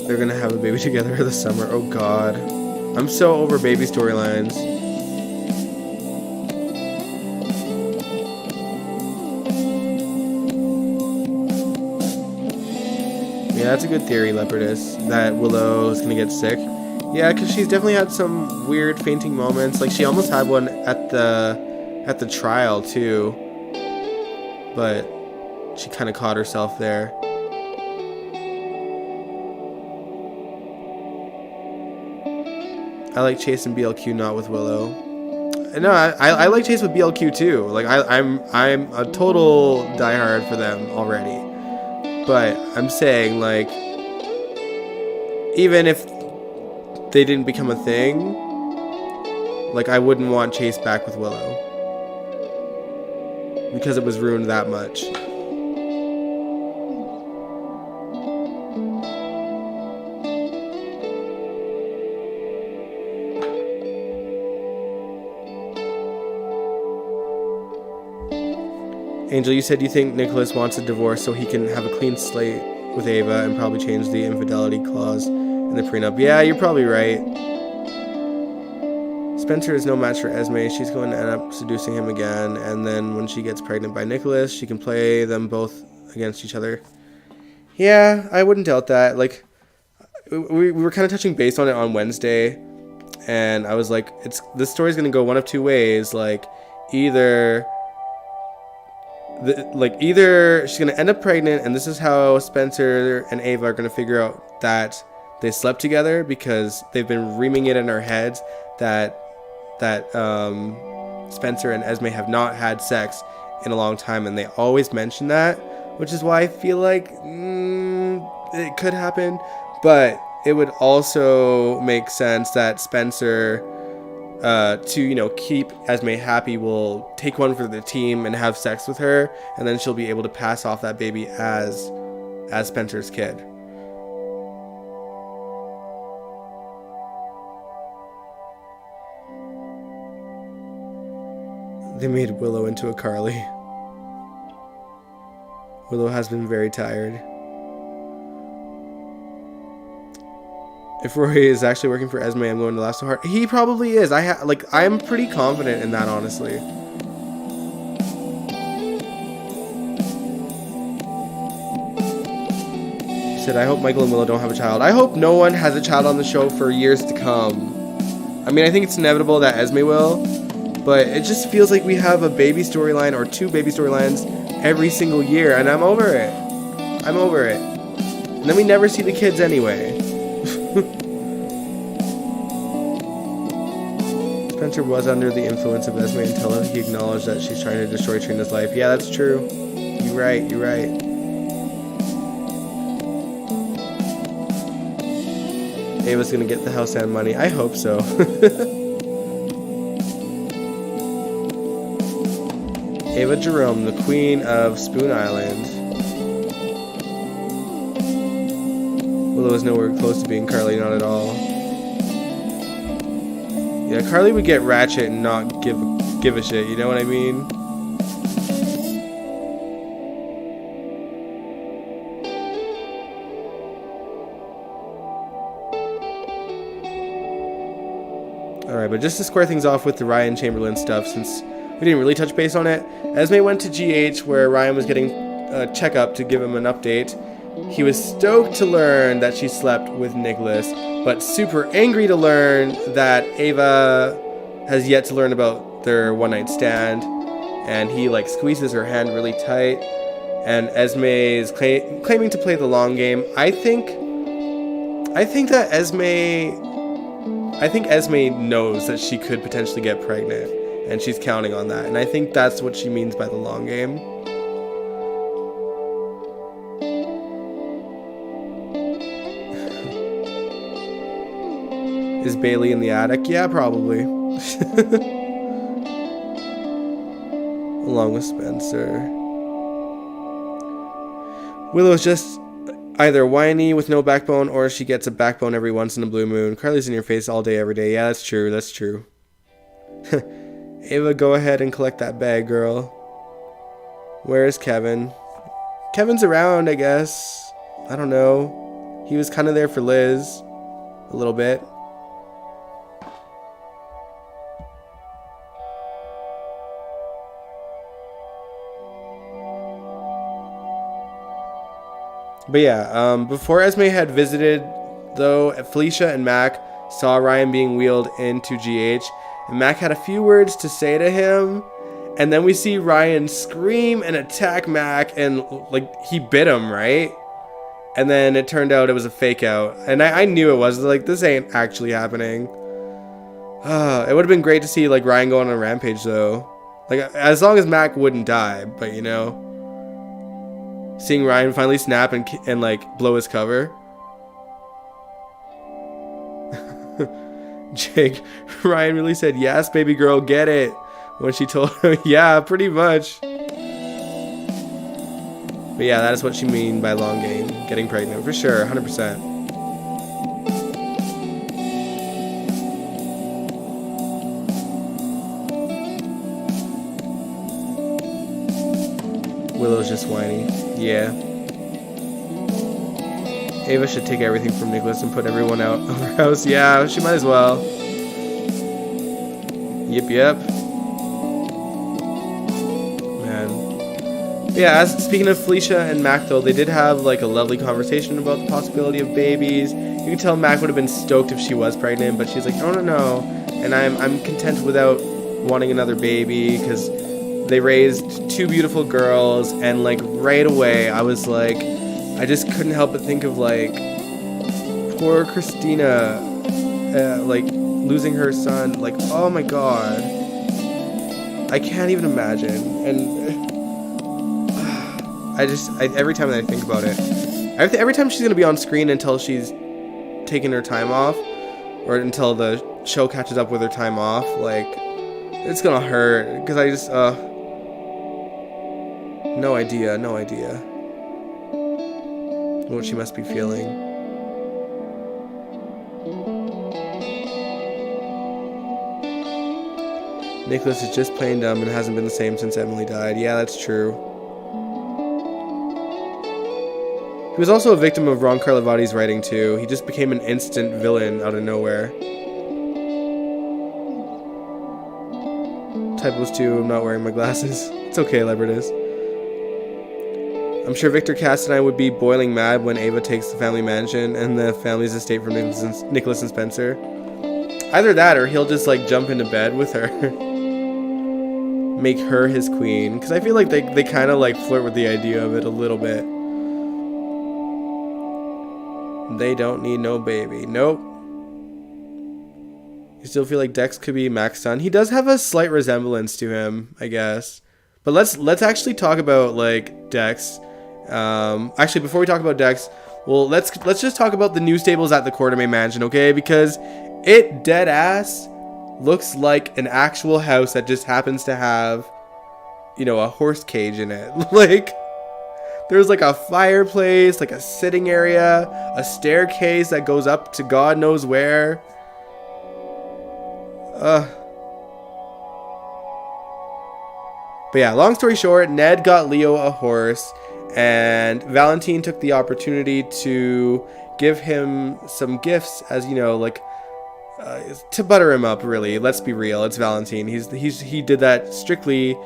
They're gonna have a baby together this summer. Oh god. I'm so over baby storylines. Yeah, that's a good theory, Leopardess, that Willow's gonna get sick. Yeah, because she's definitely had some weird fainting moments. Like, she almost had one at the trial, too. But she kind of caught herself there. I like Chase and BLQ, not with Willow. No, I like Chase with BLQ too. Like I'm a total diehard for them already. But I'm saying, like, even if they didn't become a thing, like, I wouldn't want Chase back with Willow because it was ruined that much. Angel, you said you think Nicholas wants a divorce so he can have a clean slate with Ava and probably change the infidelity clause in the prenup. Yeah, you're probably right. Spencer is no match for Esme. She's going to end up seducing him again, and then when she gets pregnant by Nicholas, she can play them both against each other. Yeah, I wouldn't doubt that. Like, we were kind of touching base on it on Wednesday, and I was like, this story's going to go one of two ways. Like, either she's going to end up pregnant, and this is how Spencer and Ava are going to figure out that they slept together, because they've been reaming it in our heads that Spencer and Esme have not had sex in a long time, and they always mention that, which is why I feel like it could happen. But it would also make sense that Spencer, to keep Esme happy, will take one for the team and have sex with her, and then she'll be able to pass off that baby as Spencer's kid. They made Willow into a Carly. Willow has been very tired. If Roy is actually working for Esme, I'm going to laugh so hard. He probably is. I'm pretty confident in that, honestly. He said, I hope Michael and Willow don't have a child. I hope no one has a child on the show for years to come. I mean, I think it's inevitable that Esme will, but it just feels like we have a baby storyline or two baby storylines every single year, and I'm over it. I'm over it. And then we never see the kids anyway. Spencer was under the influence of Esme until he acknowledged that she's trying to destroy Trina's life. Yeah, that's true. You're right. Ava's gonna get the house and money. I hope so. Ava Jerome, the queen of Spoon Island. Willow is nowhere close to being Carly, not at all. Yeah, Carly would get ratchet and not give a shit, you know what I mean? Alright, but just to square things off with the Ryan Chamberlain stuff, since we didn't really touch base on it, Esme went to GH where Ryan was getting a checkup to give him an update. He was stoked to learn that she slept with Nicholas, but super angry to learn that Ava has yet to learn about their one-night stand, and he squeezes her hand really tight, and Esme is claiming to play the long game. I think Esme knows that she could potentially get pregnant, and she's counting on that, and I think that's what she means by the long game. Is Bailey in the attic? Yeah, probably. Along with Spencer. Willow's just either whiny with no backbone, or she gets a backbone every once in a blue moon. Carly's in your face all day, every day. Yeah, that's true. That's true. Ava, go ahead and collect that bag, girl. Where is Kevin? Kevin's around, I guess. I don't know. He was kind of there for Liz. A little bit. But yeah, before Esme had visited, though, Felicia and Mac saw Ryan being wheeled into GH, and Mac had a few words to say to him, and then we see Ryan scream and attack Mac, and like he bit him, right? And then it turned out it was a fake out, and I knew it was, like, this ain't actually happening. It would have been great to see like Ryan go on a rampage, though, like as long as Mac wouldn't die, but you know. Seeing Ryan finally snap and like blow his cover. Jake, Ryan really said, yes, baby girl, get it. When she told him, yeah, pretty much. But yeah, that is what she mean by long game. Getting pregnant, for sure, 100%. Willow's just whiny. Yeah. Ava should take everything from Nicholas and put everyone out of her house. Yeah, she might as well. Yep. Man. Yeah, speaking of Felicia and Mac, though, they did have like a lovely conversation about the possibility of babies. You can tell Mac would have been stoked if she was pregnant, but she's like, no. And I'm content without wanting another baby, because they raised 2 beautiful girls, and like right away I was like, I just couldn't help but think of like poor Christina, like losing her son. Like, oh my god, I can't even imagine. And every time that I think about it, every time she's gonna be on screen until she's taken her time off, or until the show catches up with her time off, like it's gonna hurt, because I just no idea what she must be feeling. Nicholas is just plain dumb and hasn't been the same since Emily died. Yeah, that's true. He was also a victim of Ron Carlivati's writing too. He just became an instant villain out of nowhere. Typos too, I'm not wearing my glasses. It's okay, Lebertus. I'm sure Victor Cass and I would be boiling mad when Ava takes the family mansion and the family's estate from Nicholas and Spencer. Either that, or he'll just like jump into bed with her. Make her his queen. Because I feel like they kind of like flirt with the idea of it a little bit. They don't need no baby. Nope. You still feel like Dex could be Mac's son? He does have a slight resemblance to him, I guess. But let's actually talk about like Dex. Actually, before we talk about Dex, well, let's just talk about the new stables at the Quartermain Mansion, okay? Because it dead ass looks like an actual house that just happens to have, you know, a horse cage in it. Like, there's like a fireplace, like a sitting area, a staircase that goes up to God knows where. But yeah, long story short, Ned got Leo a horse, and Valentine took the opportunity to give him some gifts, as you know, like to butter him up. Really, let's be real. It's Valentine. He did that strictly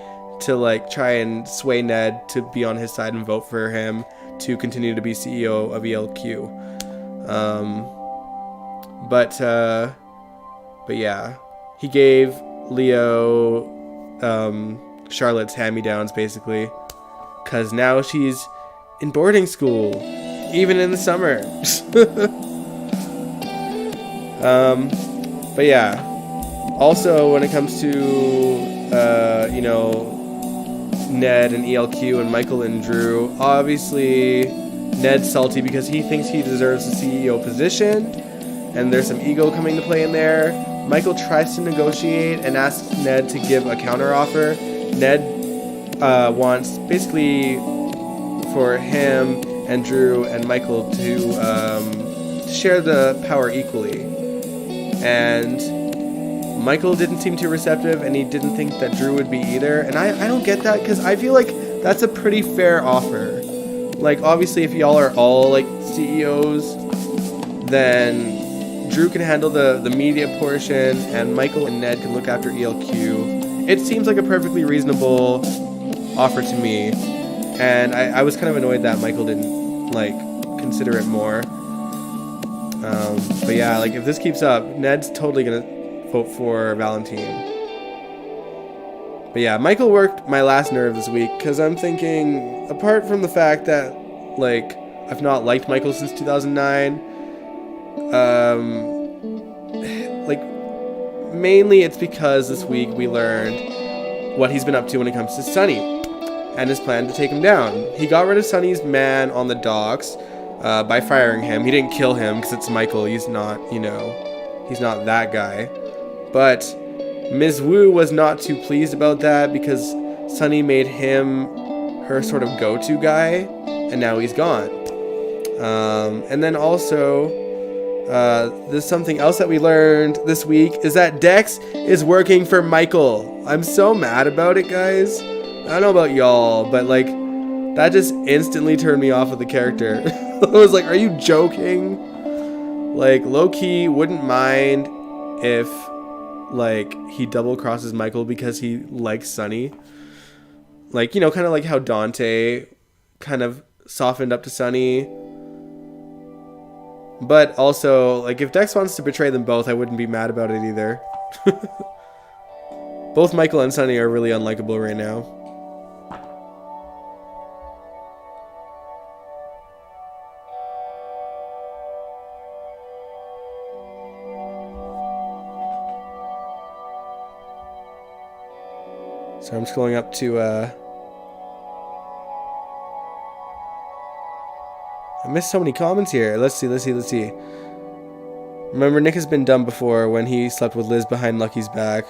to like try and sway Ned to be on his side and vote for him to continue to be CEO of ELQ. But yeah, he gave Leo Charlotte's hand-me-downs, basically, because now she's in boarding school, even in the summer. But yeah, also when it comes to you know, Ned and ELQ and Michael and Drew, obviously Ned's salty because he thinks he deserves the CEO position, and there's some ego coming to play in there. Michael tries to negotiate and asks Ned to give a counteroffer. Ned wants basically for him and Drew and Michael to share the power equally. And Michael didn't seem too receptive, and he didn't think that Drew would be either. And I don't get that, because I feel like that's a pretty fair offer. Like, obviously, if y'all are all, like, CEOs, then Drew can handle the media portion, and Michael and Ned can look after ELQ. It seems like a perfectly reasonable offer to me. And I was kind of annoyed that Michael didn't, like, consider it more. But yeah, like, if this keeps up, Ned's totally gonna vote for Valentine. But yeah, Michael worked my last nerve this week, because I'm thinking, apart from the fact that, like, I've not liked Michael since 2009, like, mainly it's because this week we learned what he's been up to when it comes to Sonny and his plan to take him down. He got rid of Sonny's man on the docks by firing him. He didn't kill him, because it's Michael. He's not, you know, he's not that guy. But Ms. Wu was not too pleased about that, because Sonny made him her sort of go-to guy, and now he's gone. And then also, there's something else that we learned this week, is that Dex is working for Michael. I'm so mad about it, guys. I don't know about y'all, but, like, that just instantly turned me off of the character. I was like, are you joking? Like, low-key, wouldn't mind if, like, he double crosses Michael because he likes Sonny. Like, you know, kind of like how Dante kind of softened up to Sonny. But also, like, if Dex wants to betray them both, I wouldn't be mad about it either. Both Michael and Sonny are really unlikable right now. So I'm scrolling up to, I missed so many comments here. Let's see. Remember, Nick has been dumb before when he slept with Liz behind Lucky's back.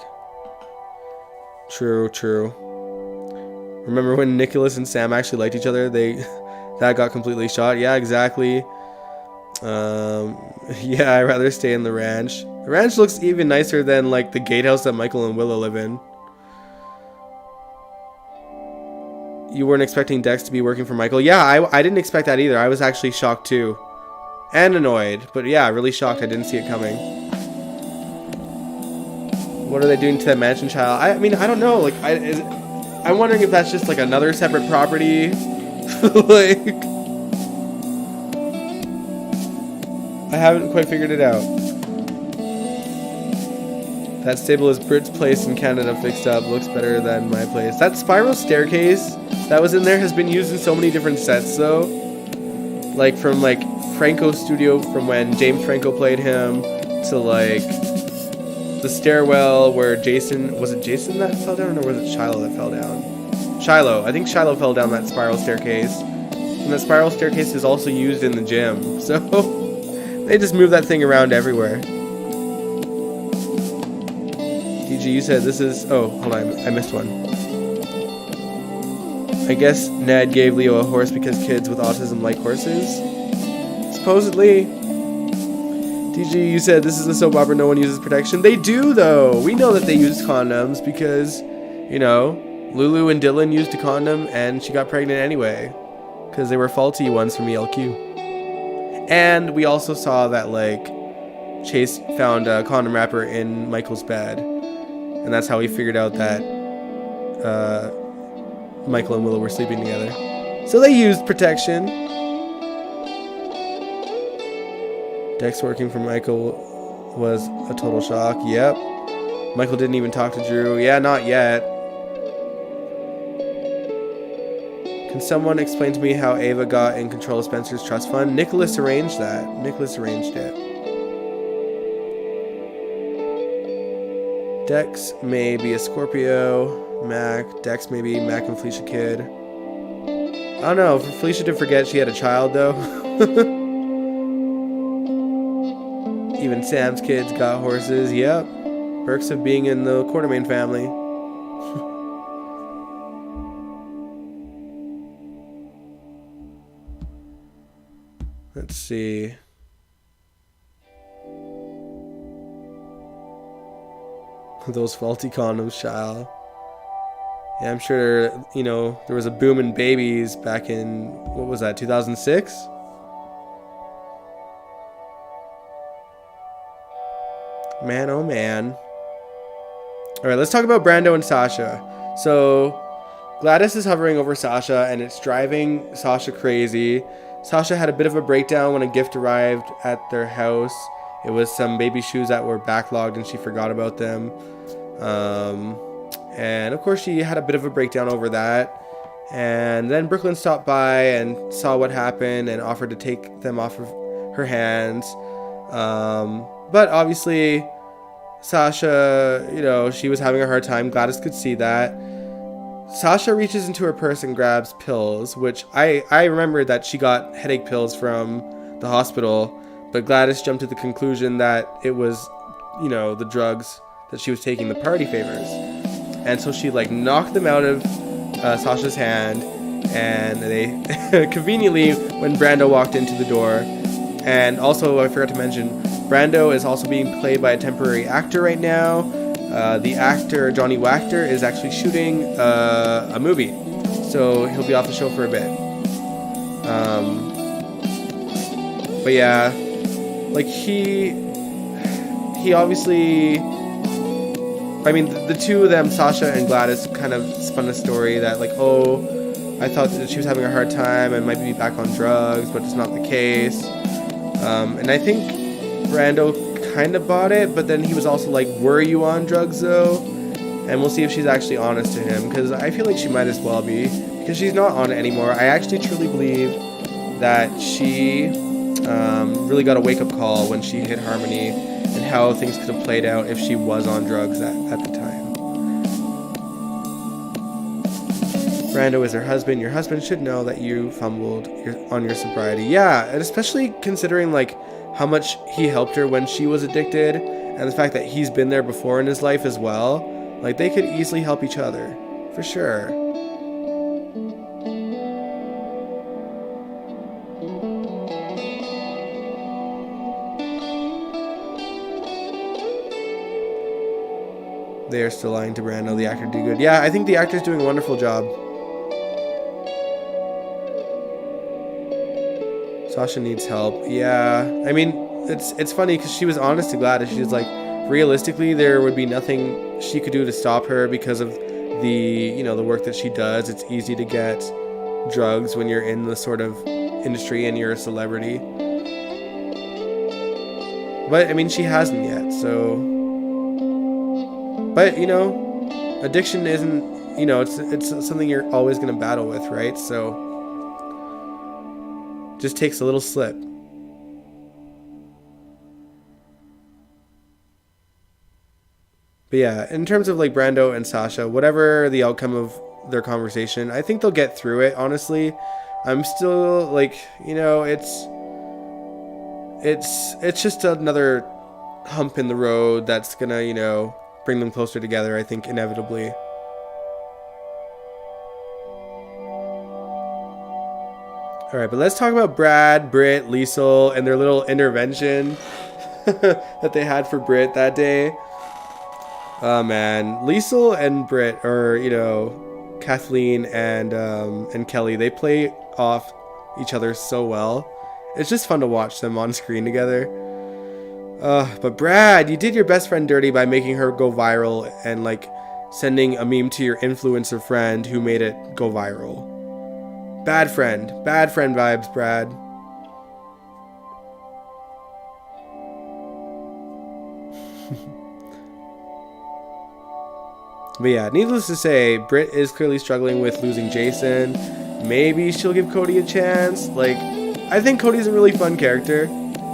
True. Remember when Nicholas and Sam actually liked each other? That got completely shot. Yeah, exactly. Yeah, I'd rather stay in the ranch. The ranch looks even nicer than, like, the gatehouse that Michael and Willow live in. You weren't expecting Dex to be working for Michael? Yeah, I didn't expect that either. I was actually shocked too. And annoyed. But yeah, really shocked. I didn't see it coming. What are they doing to that mansion child? I mean, I don't know. Like, I'm wondering if that's just, like, another separate property. Like, I haven't quite figured it out. That stable is Brit's place in Canada fixed up. Looks better than my place. That spiral staircase that was in there has been used in so many different sets, though. Like, from, like, Franco's studio, from when James Franco played him, to, like, the stairwell where Jason... Was it Jason that fell down, or was it Shiloh that fell down? Shiloh. I think Shiloh fell down that spiral staircase. And that spiral staircase is also used in the gym. So, they just move that thing around everywhere. DG, you said this is... Oh, hold on. I missed one. I guess Ned gave Leo a horse because kids with autism like horses. Supposedly. DG, you said this is a soap opera, no one uses protection. They do, though. We know that they use condoms because, you know, Lulu and Dylan used a condom and she got pregnant anyway. Because they were faulty ones from ELQ. And we also saw that, like, Chase found a condom wrapper in Michael's bed. And that's how he figured out that Michael and Willow were sleeping together. So they used protection. Dex working for Michael was a total shock. Yep. Michael didn't even talk to Drew. Yeah, not yet. Can someone explain to me how Ava got in control of Spencer's trust fund? Nicholas arranged that. Nicholas arranged it. Dex may be a Scorpio. Mac. Dex maybe. Mac and Felicia Kid. I don't know. Felicia did forget she had a child, though. Even Sam's kids got horses. Yep. Perks of being in the Quartermain family. Let's see. Those faulty condoms, child. Yeah, I'm sure, you know, there was a boom in babies back in, what was that, 2006? Man, oh man. Alright, let's talk about Brando and Sasha. So, Gladys is hovering over Sasha, and it's driving Sasha crazy. Sasha had a bit of a breakdown when a gift arrived at their house. It was some baby shoes that were backlogged, and she forgot about them. And of course she had a bit of a breakdown over that. And then Brooklyn stopped by and saw what happened and offered to take them off of her hands. But obviously Sasha, you know, she was having a hard time. Gladys could see that. Sasha reaches into her purse and grabs pills, which I remember that she got headache pills from the hospital, but Gladys jumped to the conclusion that it was, you know, the drugs that she was taking, the party favors. And so she like knocked them out of Sasha's hand, and they conveniently, when Brando walked into the door. And also, I forgot to mention, Brando is also being played by a temporary actor right now. The actor, Johnny Wachter, is actually shooting a movie, so he'll be off the show for a bit. But yeah, like he obviously, I mean, the two of them, Sasha and Gladys, kind of spun a story that like, oh, I thought that she was having a hard time and might be back on drugs, but it's not the case. And I think Brando kind of bought it, but then he was also like, were you on drugs though? And we'll see if she's actually honest to him, because I feel like she might as well be, because she's not on it anymore. I actually truly believe that she really got a wake-up call when she hit Harmony, and how things could have played out if she was on drugs at the time. Brando is her husband. Your husband should know that you fumbled on your sobriety. Yeah, and especially considering like how much he helped her when she was addicted, and the fact that he's been there before in his life as well. Like, they could easily help each other, for sure. They are still lying to Brando. The actor did good. Yeah, I think the actor's doing a wonderful job. Sasha needs help. Yeah, I mean, it's funny because she was honest to Gladys. She's like, realistically, there would be nothing she could do to stop her because of the, you know, the work that she does. It's easy to get drugs when you're in the sort of industry and you're a celebrity. But I mean, she hasn't yet, so. But you know, addiction isn't, you know, it's something you're always gonna battle with, right? So. Just takes a little slip. But yeah, in terms of like Brando and Sasha, whatever the outcome of their conversation, I think they'll get through it, honestly. I'm still like, you know, it's just another hump in the road that's gonna, you know, bring them closer together, I think, inevitably. Alright, but let's talk about Brad, Britt, Liesl, and their little intervention that they had for Britt that day. Oh man, Liesl and Britt, or, you know, Kathleen and Kelly, they play off each other so well. It's just fun to watch them on screen together. But Brad, you did your best friend dirty by making her go viral and like sending a meme to your influencer friend who made it go viral. Bad friend vibes, Brad. But yeah, needless to say, Britt is clearly struggling with losing Jason. Maybe she'll give Cody a chance. Like, I think Cody's a really fun character.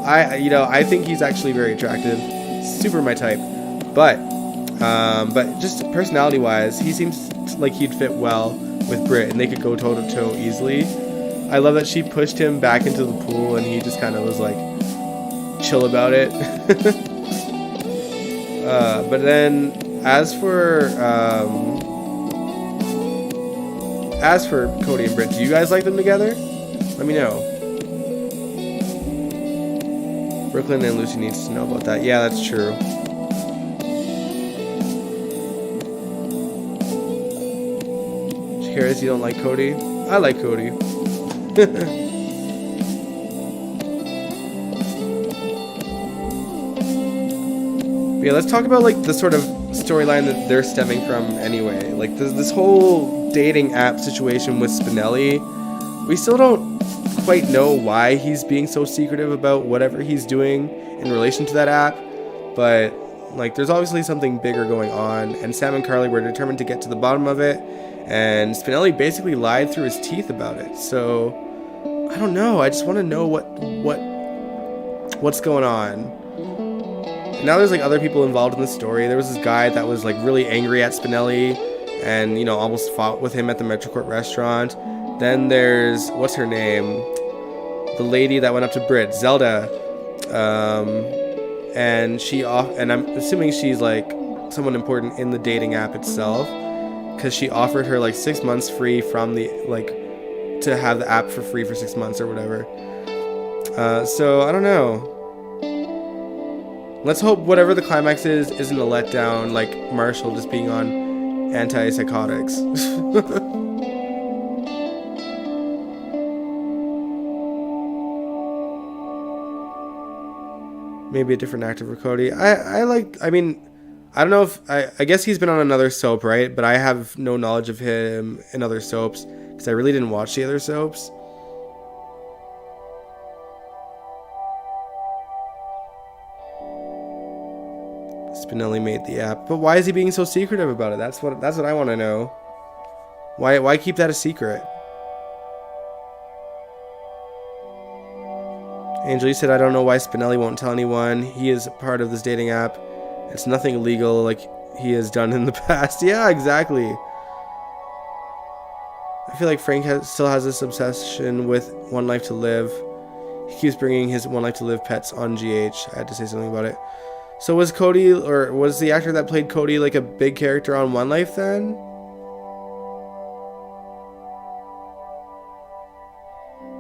I think he's actually very attractive. Super my type. But just personality-wise, he seems like he'd fit well with Britt, and they could go toe-to-toe easily. I love that she pushed him back into the pool, and he just kind of was like, chill about it. But then as for Cody and Britt, do you guys like them together? Let me know. Brooklyn and Lucy needs to know about that. Yeah, that's true. Curious, you don't like Cody? I like Cody. Yeah, let's talk about like the sort of storyline that they're stemming from anyway. Like this whole dating app situation with Spinelli. We still don't quite know why he's being so secretive about whatever he's doing in relation to that app, but like there's obviously something bigger going on, and Sam and Carly were determined to get to the bottom of it, and Spinelli basically lied through his teeth about it. So I don't know, I just want to know what's going on. And now there's like other people involved in the story. There was this guy that was like really angry at Spinelli and, you know, almost fought with him at the Metrocourt restaurant. Then there's, what's her name? The lady that went up to Britt, Zelda. And I'm assuming she's like someone important in the dating app itself, because she offered her like 6 months free from the, like, to have the app for free for 6 months or whatever. So I don't know. Let's hope whatever the climax is isn't a letdown, like Marshall just being on antipsychotics. Maybe a different actor for Cody. I don't know if... I guess he's been on another soap, right? But I have no knowledge of him in other soaps, because I really didn't watch the other soaps. Spinelli made the app. But why is he being so secretive about it? That's what I want to know. Why keep that a secret? Angel said, I don't know why Spinelli won't tell anyone. He is part of this dating app. It's nothing illegal like he has done in the past. Yeah, exactly. I feel like Frank still has this obsession with One Life to Live. He keeps bringing his One Life to Live pets on GH. I had to say something about it. So was Cody, or was the actor that played Cody like a big character on One Life then?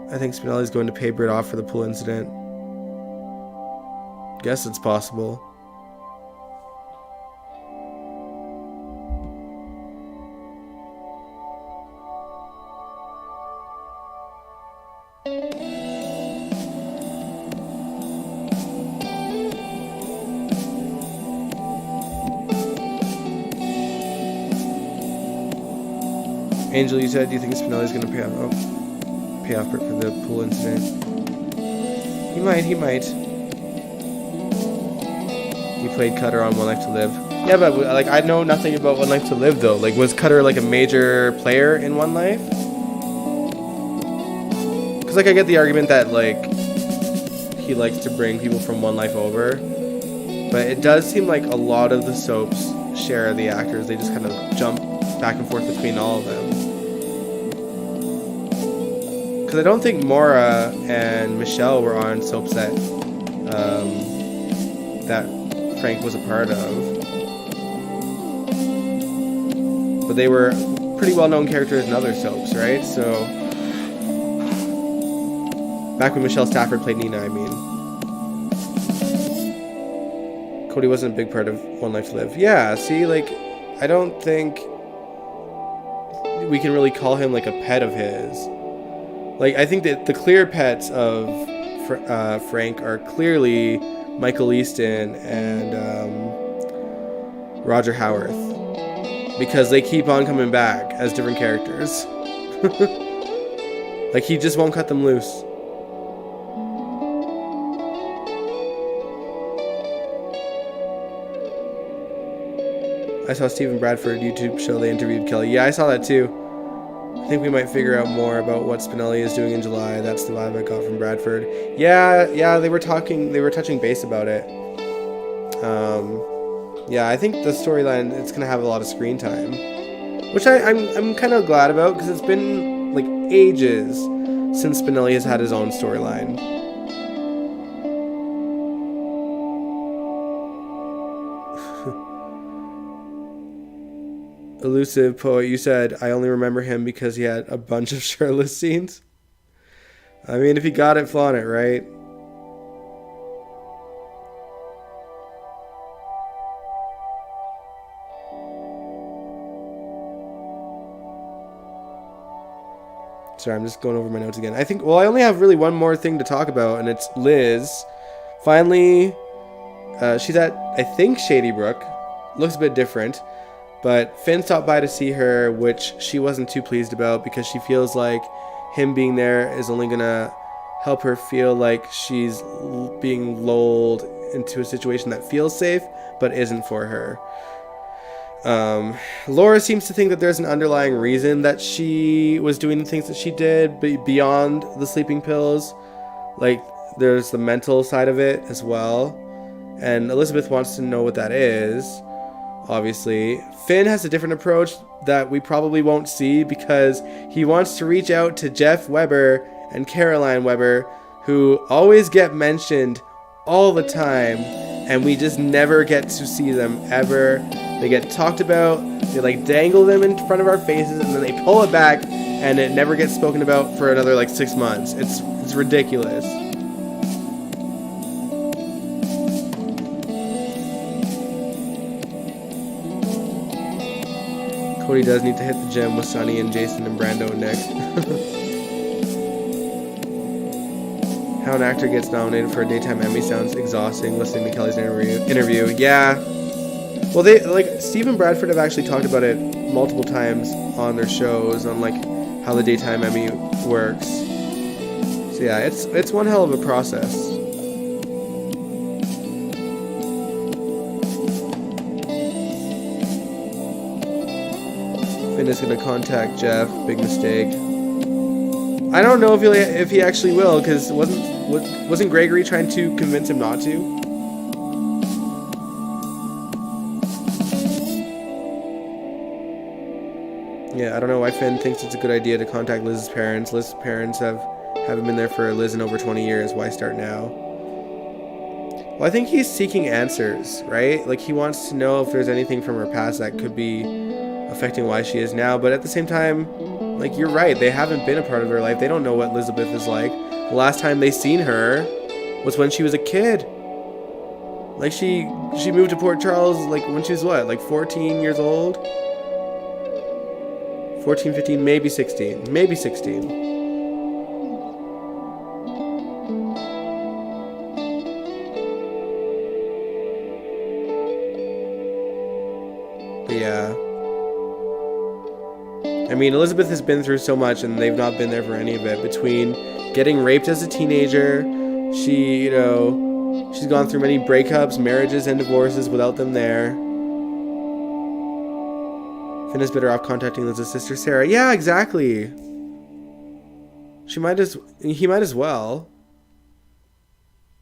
I think Spinelli's going to pay Britt off for the pool incident. Guess it's possible. Angel, you said, do you think Spinelli's going to pay off Britt for the pool incident? He might. He played Cutter on One Life to Live. Yeah, but like I know nothing about One Life to Live though. Like, was Cutter like a major player in One Life? Because like I get the argument that like he likes to bring people from One Life over, but it does seem like a lot of the soaps share the actors. They just kind of jump back and forth between all of them. Because I don't think Maura and Michelle were on soaps that that Frank was a part of. But they were pretty well-known characters in other soaps, right? So back when Michelle Stafford played Nina, I mean. Cody wasn't a big part of One Life to Live. Yeah, see, like, I don't think we can really call him like a pet of his. Like, I think that the clear pets of Frank are clearly Michael Easton and Roger Howarth, because they keep on coming back as different characters. Like, he just won't cut them loose. I saw Stephen Bradford YouTube show they interviewed Kelly. Yeah, I saw that too. I think we might figure out more about what Spinelli is doing in July. That's the vibe I got from Bradford. Yeah, they were touching base about it. Yeah, I think the storyline, it's gonna have a lot of screen time, which I'm kind of glad about, because it's been like ages since Spinelli has had his own storyline. Elusive poet, you said, I only remember him because he had a bunch of shirtless scenes. I mean, if he got it, flaunt it, right? Sorry, I'm just going over my notes again. I think, well, I only have really one more thing to talk about, and it's Liz. Finally, she's at, I think, Shady Brook. Looks a bit different. But Finn stopped by to see her, which she wasn't too pleased about because she feels like him being there is only going to help her feel like she's being lulled into a situation that feels safe but isn't for her. Laura seems to think that there's an underlying reason that she was doing the things that she did beyond the sleeping pills. Like, there's the mental side of it as well. And Elizabeth wants to know what that is, obviously. Finn has a different approach that we probably won't see because he wants to reach out to Jeff Weber and Caroline Weber, who always get mentioned all the time, and we just never get to see them ever. They get talked about, they like dangle them in front of our faces, and then they pull it back, and it never gets spoken about for another like 6 months. It's ridiculous. Cody does need to hit the gym with Sonny and Jason and Brando next. How an actor gets nominated for a daytime Emmy sounds exhausting. Listening to Kelly's interview. Yeah. Well, they like Stephen Bradford have actually talked about it multiple times on their shows on like how the daytime Emmy works. So yeah, it's one hell of a process. Finn is gonna contact Jeff. Big mistake. I don't know if he actually will, because wasn't Gregory trying to convince him not to? Yeah, I don't know why Finn thinks it's a good idea to contact Liz's parents. Liz's parents haven't been there for Liz in over 20 years. Why start now? Well, I think he's seeking answers, right? Like, he wants to know if there's anything from her past that could be affecting why she is now. But at the same time, like, you're right. They haven't been a part of her life. They don't know what Elizabeth is like. The last time they seen her was when she was a kid. Like, she moved to Port Charles, like, when she was what? Like, 14 years old? 14, 15, maybe 16. Maybe 16. But yeah. I mean, Elizabeth has been through so much and they've not been there for any of it. Between getting raped as a teenager, she's gone through many breakups, marriages, and divorces without them there. Finn is better off contacting Liz's sister, Sarah. Yeah, exactly. He might as well.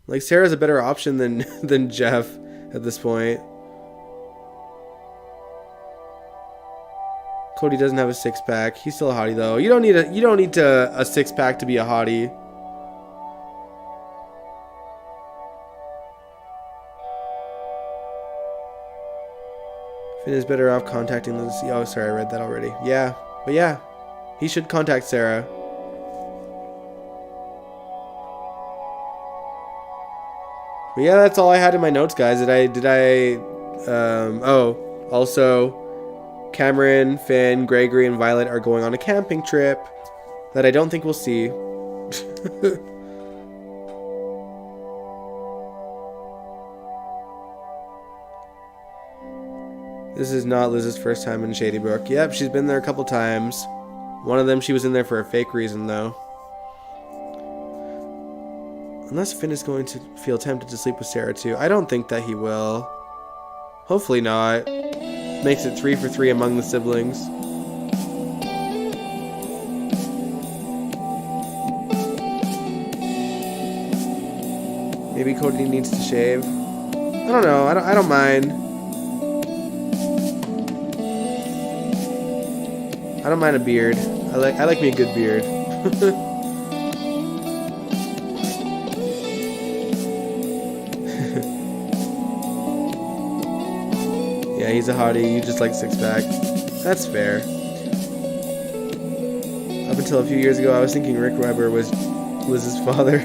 Like, Sarah's a better option than Jeff at this point. Cody doesn't have a six-pack. He's still a hottie, though. You don't need a six-pack to be a hottie. Finn is better off contacting Liz. Oh, sorry, I read that already. Yeah, but yeah, he should contact Sarah. But yeah, that's all I had in my notes, guys. Also, Cameron, Finn, Gregory, and Violet are going on a camping trip that I don't think we'll see. This is not Liz's first time in Shady Brook. Yep, she's been there a couple times. One of them, she was in there for a fake reason, though. Unless Finn is going to feel tempted to sleep with Sarah, too. I don't think that he will. Hopefully not. Makes it 3 for 3 among the siblings. Maybe Cody needs to shave. I don't know. I don't mind. I don't mind a beard. I like me a good beard. Yeah, he's a hottie. You just like six-pack. That's fair. Up until a few years ago, I was thinking Rick Weber was his father.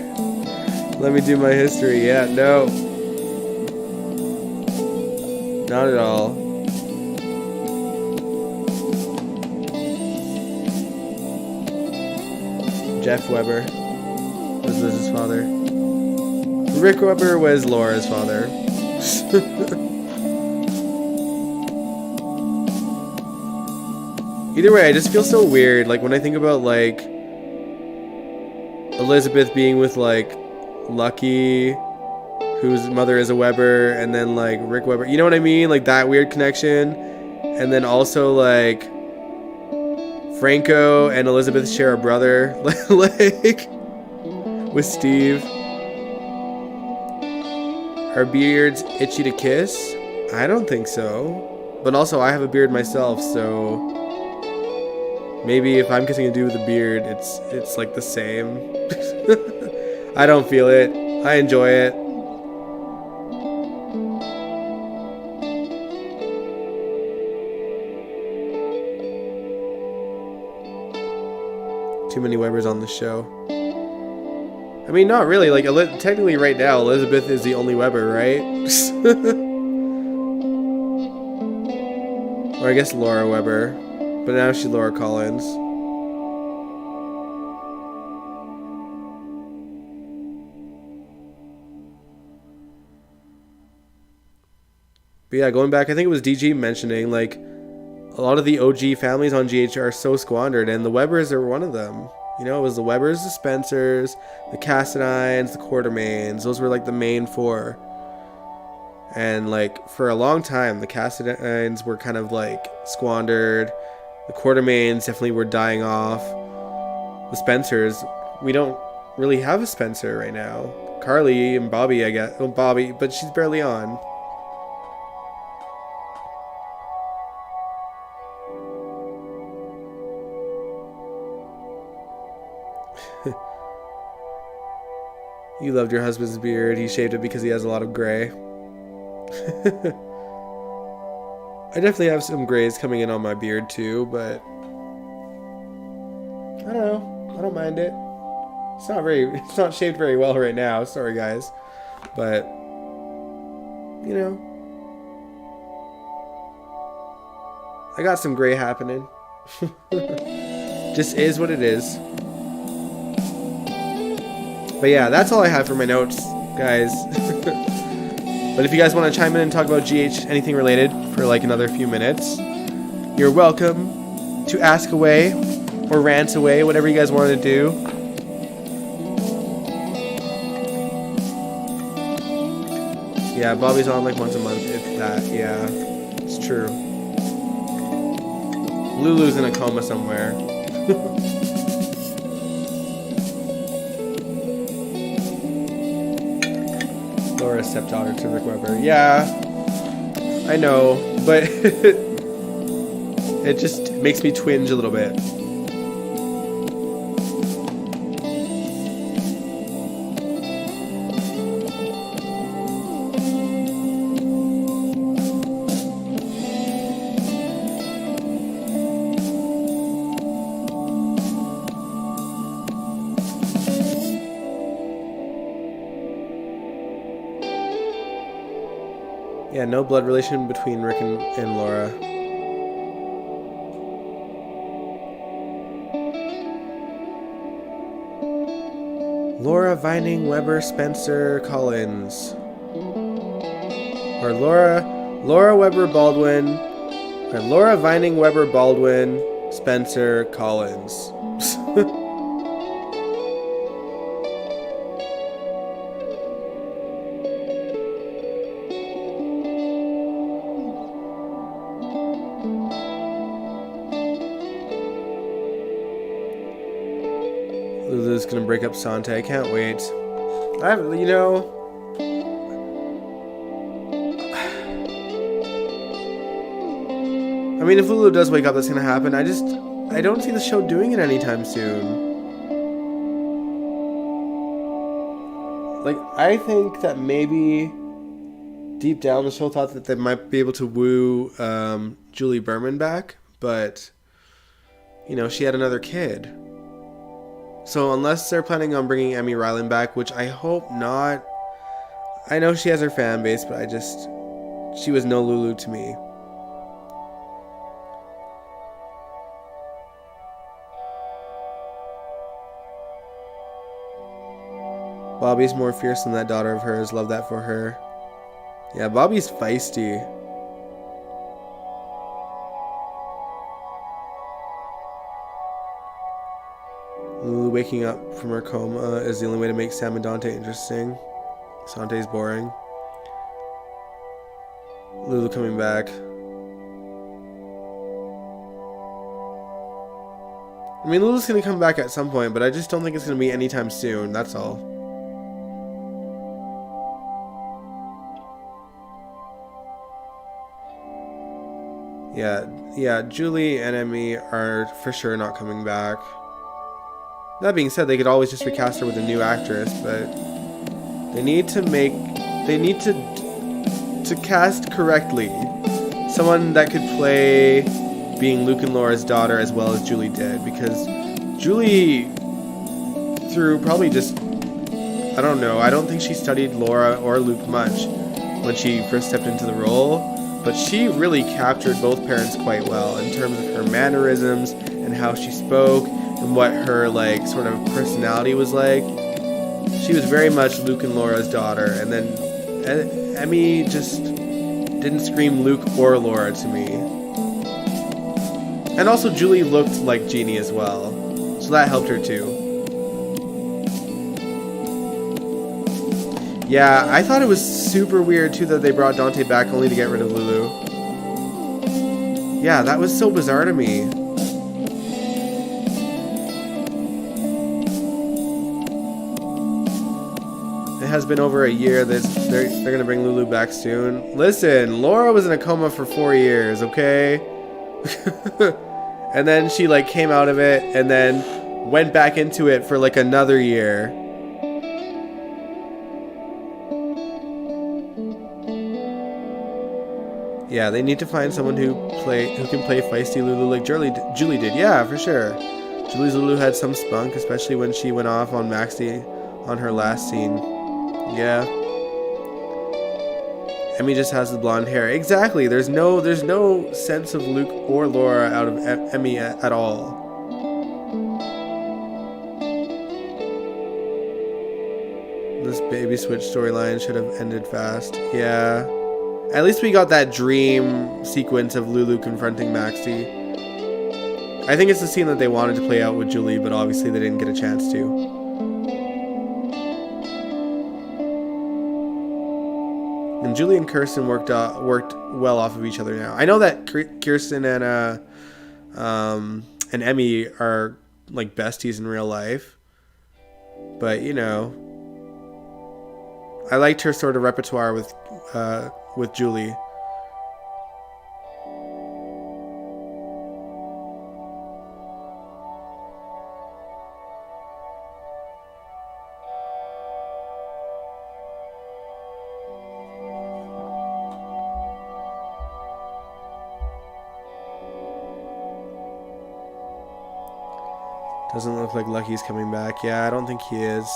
Let me do my history. Yeah, no. Not at all. Jeff Weber was Liz's father. Rick Weber was Laura's father. Either way, I just feel so weird. Like when I think about like Elizabeth being with like Lucky, whose mother is a Weber, and then like Rick Weber. You know what I mean? Like that weird connection. And then also like Franco and Elizabeth share a brother. Like with Steve. Are beards itchy to kiss? I don't think so. But also I have a beard myself, so maybe if I'm kissing a dude with a beard, it's like the same. I don't feel it. I enjoy it. Too many Webers on the show. I mean, not really. Like, technically right now, Elizabeth is the only Weber, right? Or I guess Laura Weber. But now she's Laura Collins. But yeah, going back, I think it was DG mentioning, like, a lot of the OG families on GH are so squandered, and the Webers are one of them. You know, it was the Webers, the Spencers, the Cassadines, the Quartermains. Those were, like, the main four. And, like, for a long time, the Cassadines were kind of, like, squandered. The Quartermains definitely were dying off. The Spencers, we don't really have a Spencer right now. Carly and Bobby, I guess. Well, Bobby, but she's barely on. You loved your husband's beard. He shaved it because he has a lot of gray. I definitely have some grays coming in on my beard too, but I don't know. I don't mind it. It's not shaved very well right now. Sorry guys. But you know, I got some gray happening. Just is what it is. But yeah, that's all I have for my notes, guys. But if you guys want to chime in and talk about GH, anything related, for like another few minutes, you're welcome to ask away or rant away, whatever you guys want to do. Yeah, Bobby's on like once a month. It's that, yeah, it's true. Lulu's in a coma somewhere. Laura's stepdaughter to Rick Weber. Yeah, I know, but it just makes me twinge a little bit. Yeah, no blood relation between Rick and Laura. Laura Vining Weber Spencer Collins. Or Laura Weber Baldwin. Or Laura Vining Weber Baldwin Spencer Collins. Lulu's gonna break up Sante. I can't wait. I mean, if Lulu does wake up, that's gonna happen. I don't see the show doing it anytime soon. Like, I think that maybe deep down the show thought that they might be able to woo Julie Berman back, but, you know, she had another kid. So unless they're planning on bringing Emmy Ryland back, which I hope not. I know she has her fan base, but she was no Lulu to me. Bobby's more fierce than that daughter of hers. Love that for her. Yeah, Bobby's feisty. Lulu waking up from her coma is the only way to make Sam and Dante interesting. Sante's boring. Lulu coming back. I mean, Lulu's gonna come back at some point, but I just don't think it's gonna be anytime soon, that's all. Yeah, Julie and Emmy are for sure not coming back. That being said, they could always just recast her with a new actress, but they need to cast correctly. Someone that could play being Luke and Laura's daughter as well as Julie did, because Julie, through probably just, I don't know, I don't think she studied Laura or Luke much when she first stepped into the role, but she really captured both parents quite well in terms of her mannerisms and how she spoke and what her like sort of personality was like. She was very much Luke and Laura's daughter, and then Emmy just didn't scream Luke or Laura to me. And also Julie looked like Jeannie as well, so that helped her too. Yeah, I thought it was super weird too that they brought Dante back only to get rid of Lulu. Yeah, that was so bizarre to me. It has been over a year. They're gonna bring Lulu back soon. Listen, Laura was in a coma for 4 years, okay? And then she like came out of it and then went back into it for like another year. Yeah, they need to find someone who can play feisty Lulu like Julie did. Yeah, for sure. Julie's Lulu had some spunk, especially when she went off on Maxie on her last scene. Yeah. Emmy just has the blonde hair. Exactly. There's no sense of Luke or Laura out of Emmy at all. This baby switch storyline should have ended fast. Yeah. At least we got that dream sequence of Lulu confronting Maxie. I think it's the scene that they wanted to play out with Julie, but obviously they didn't get a chance to. And Julie and Kirsten worked well off of each other now. I know that Kirsten and Emmy are like besties in real life, but you know, I liked her sort of repertoire with Julie. Doesn't look like Lucky's coming back. Yeah, I don't think he is.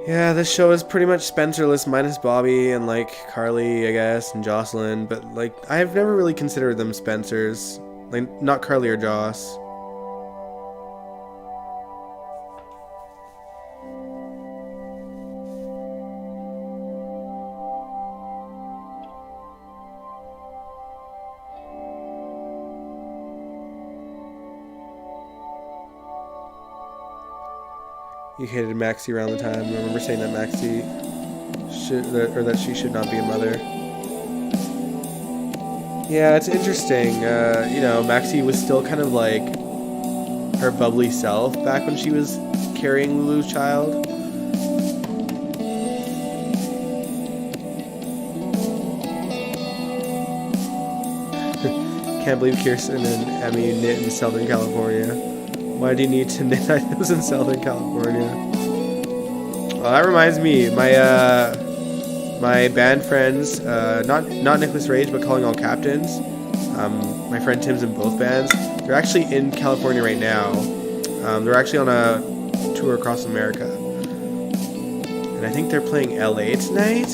Yeah, this show is pretty much Spencerless minus Bobby and like Carly, I guess, and Jocelyn, but like I've never really considered them Spencers. Like not Carly or Joss. You hated Maxie around the time. I remember saying that Maxie that she should not be a mother. Yeah, it's interesting. You know, Maxie was still kind of like her bubbly self back when she was carrying Lulu's child. Can't believe Kirsten and Emmy knit in Southern California. Why do you need to knit items in Southern California? Well, that reminds me, my My band friends, not Nicholas Rage, but Calling All Captains. My friend Tim's in both bands. They're actually in California right now. They're actually on a tour across America. And I think they're playing LA tonight.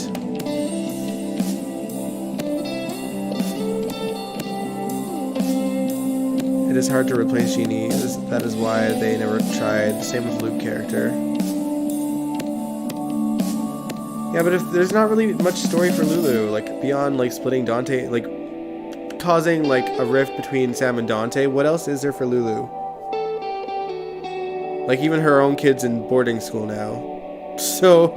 It is hard to replace Genie. That is why they never tried. Same with Luke character. Yeah, but if there's not really much story for Lulu, like beyond like splitting Dante, like causing like a rift between Sam and Dante, what else is there for Lulu? Like even her own kids in boarding school now. So,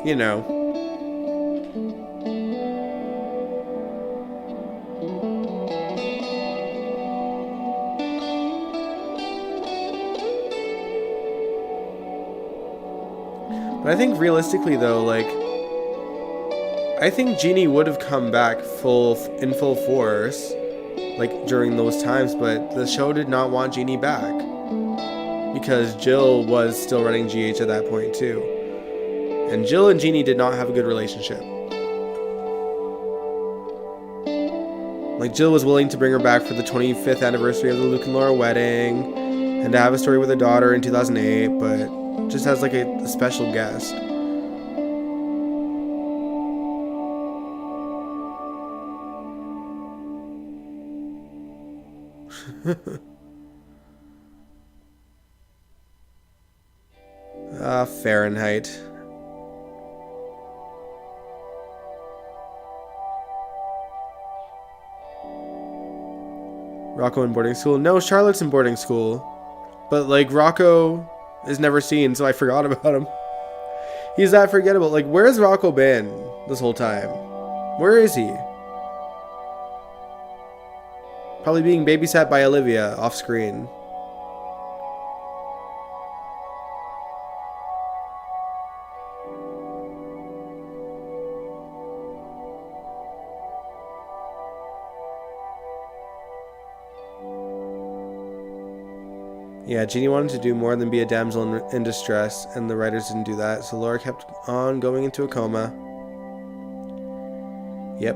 you know. But I think realistically though, like, I think Genie would have come back in full force, like during those times, but the show did not want Genie back because Jill was still running GH at that point too, and Jill and Genie did not have a good relationship. Like Jill was willing to bring her back for the 25th anniversary of the Luke and Laura wedding, and to have a story with her daughter in 2008, but just as like a special guest. Fahrenheit. Rocco in boarding school? No, Charlotte's in boarding school. But like Rocco is never seen, so I forgot about him. He's that forgettable. Like, where's Rocco been this whole time? Where is he? Probably being babysat by Olivia off screen. Yeah, Genie wanted to do more than be a damsel in distress, and the writers didn't do that, so Laura kept on going into a coma. Yep.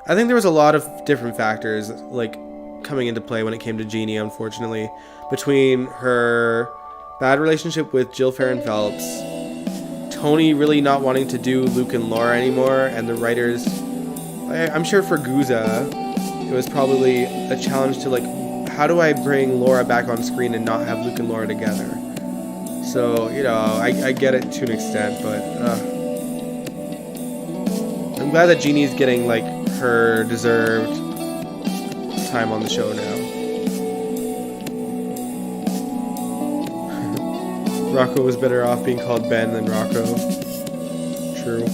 I think there was a lot of different factors, like, coming into play when it came to Genie, unfortunately. Between her bad relationship with Jill Farron Phelps, Tony really not wanting to do Luke and Laura anymore, and the writers... I'm sure for Guza, it was probably a challenge to, like, how do I bring Laura back on screen and not have Luke and Laura together? So, you know, I get it to an extent, but I'm glad that Genie's getting, like, her deserved time on the show now. Rocco was better off being called Ben than Rocco. True.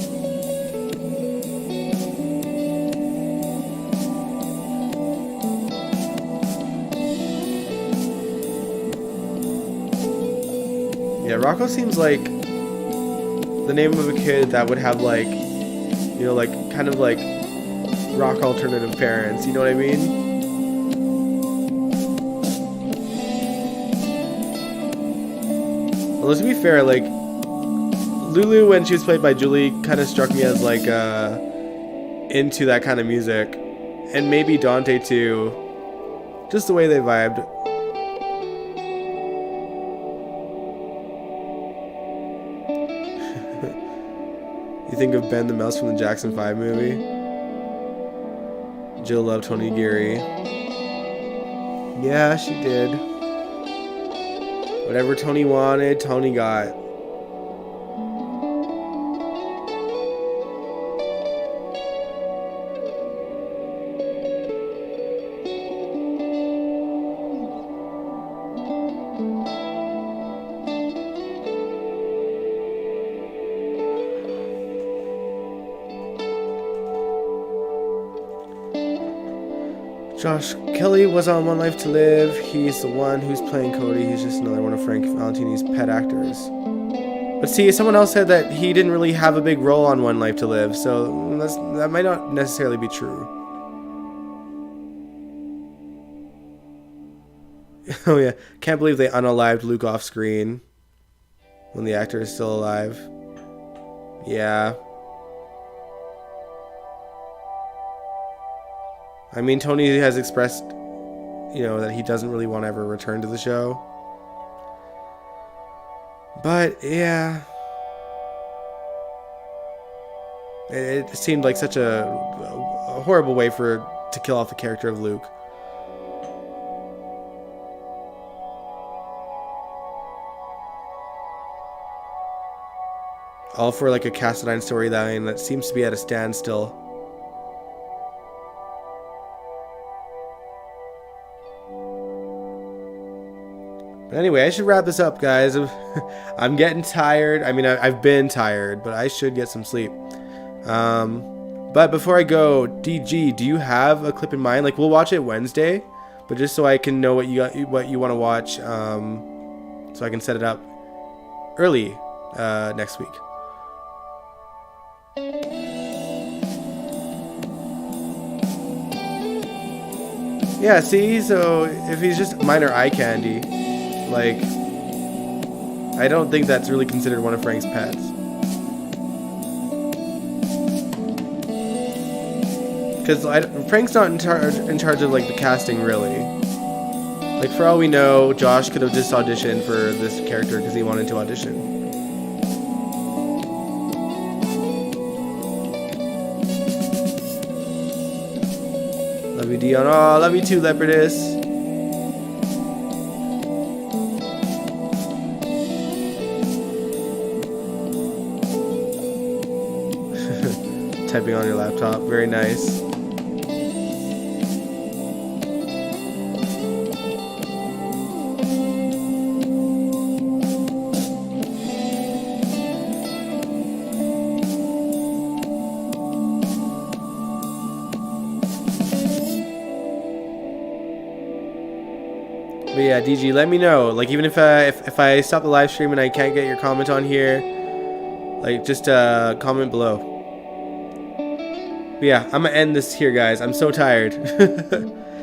Yeah, Rocco seems like the name of a kid that would have, like, you know, like, kind of like rock alternative parents, you know what I mean? Well, to be fair, like, Lulu, when she was played by Julie, kind of struck me as, like, into that kind of music. And maybe Dante, too. Just the way they vibed. You think of Ben the Mouse from the Jackson 5 movie? Jill loved Tony Geary. Yeah, she did. Whatever Tony wanted, Tony got. Josh Kelly was on One Life to Live. He's the one who's playing Cody. He's just another one of Frank Valentini's pet actors. But see, someone else said that he didn't really have a big role on One Life to Live, so that might not necessarily be true. Oh yeah, can't believe they unalived Luke off screen. when the actor is still alive. Yeah. I mean, Tony has expressed, that he doesn't really want to ever return to the show. But, yeah. It seemed like such a horrible way to kill off the character of Luke. All for like a Cassadine storyline that seems to be at a standstill. But anyway, I should wrap this up, guys. I'm getting tired. I mean, I've been tired, but I should get some sleep. But before I go, DG, do you have a clip in mind? Like, we'll watch it Wednesday, but just so I can know what you want to watch, so I can set it up early next week. Yeah, see, so if he's just minor eye candy, like, I don't think that's really considered one of Frank's pets. Because Frank's not in charge of like the casting, really. Like, for all we know, Josh could have just auditioned for this character because he wanted to audition. Love you, Dion. Oh, love you too, Leopardus. Typing on your laptop. Very nice. But yeah, DG, let me know. Like, even if I stop the live stream and I can't get your comment on here, like, just comment below. But yeah, I'm gonna end this here, guys. I'm so tired.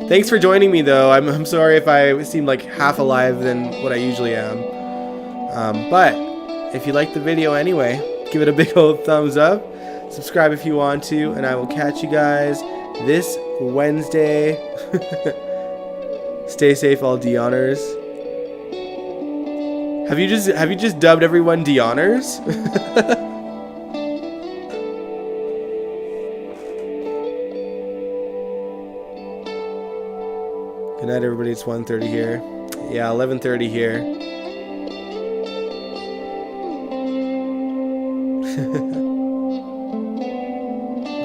Thanks for joining me, though. I'm sorry if I seem like half alive than what I usually am. But if you liked the video anyway, give it a big old thumbs up. Subscribe if you want to, and I will catch you guys this Wednesday. Stay safe, all Dioners. Have you just dubbed everyone Dioners? Good night, everybody. It's 1:30 here. Yeah, 11:30 here.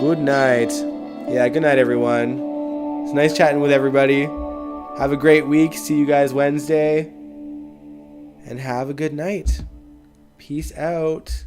Good night. Yeah, good night, everyone. It's nice chatting with everybody. Have a great week. See you guys Wednesday. And have a good night. Peace out.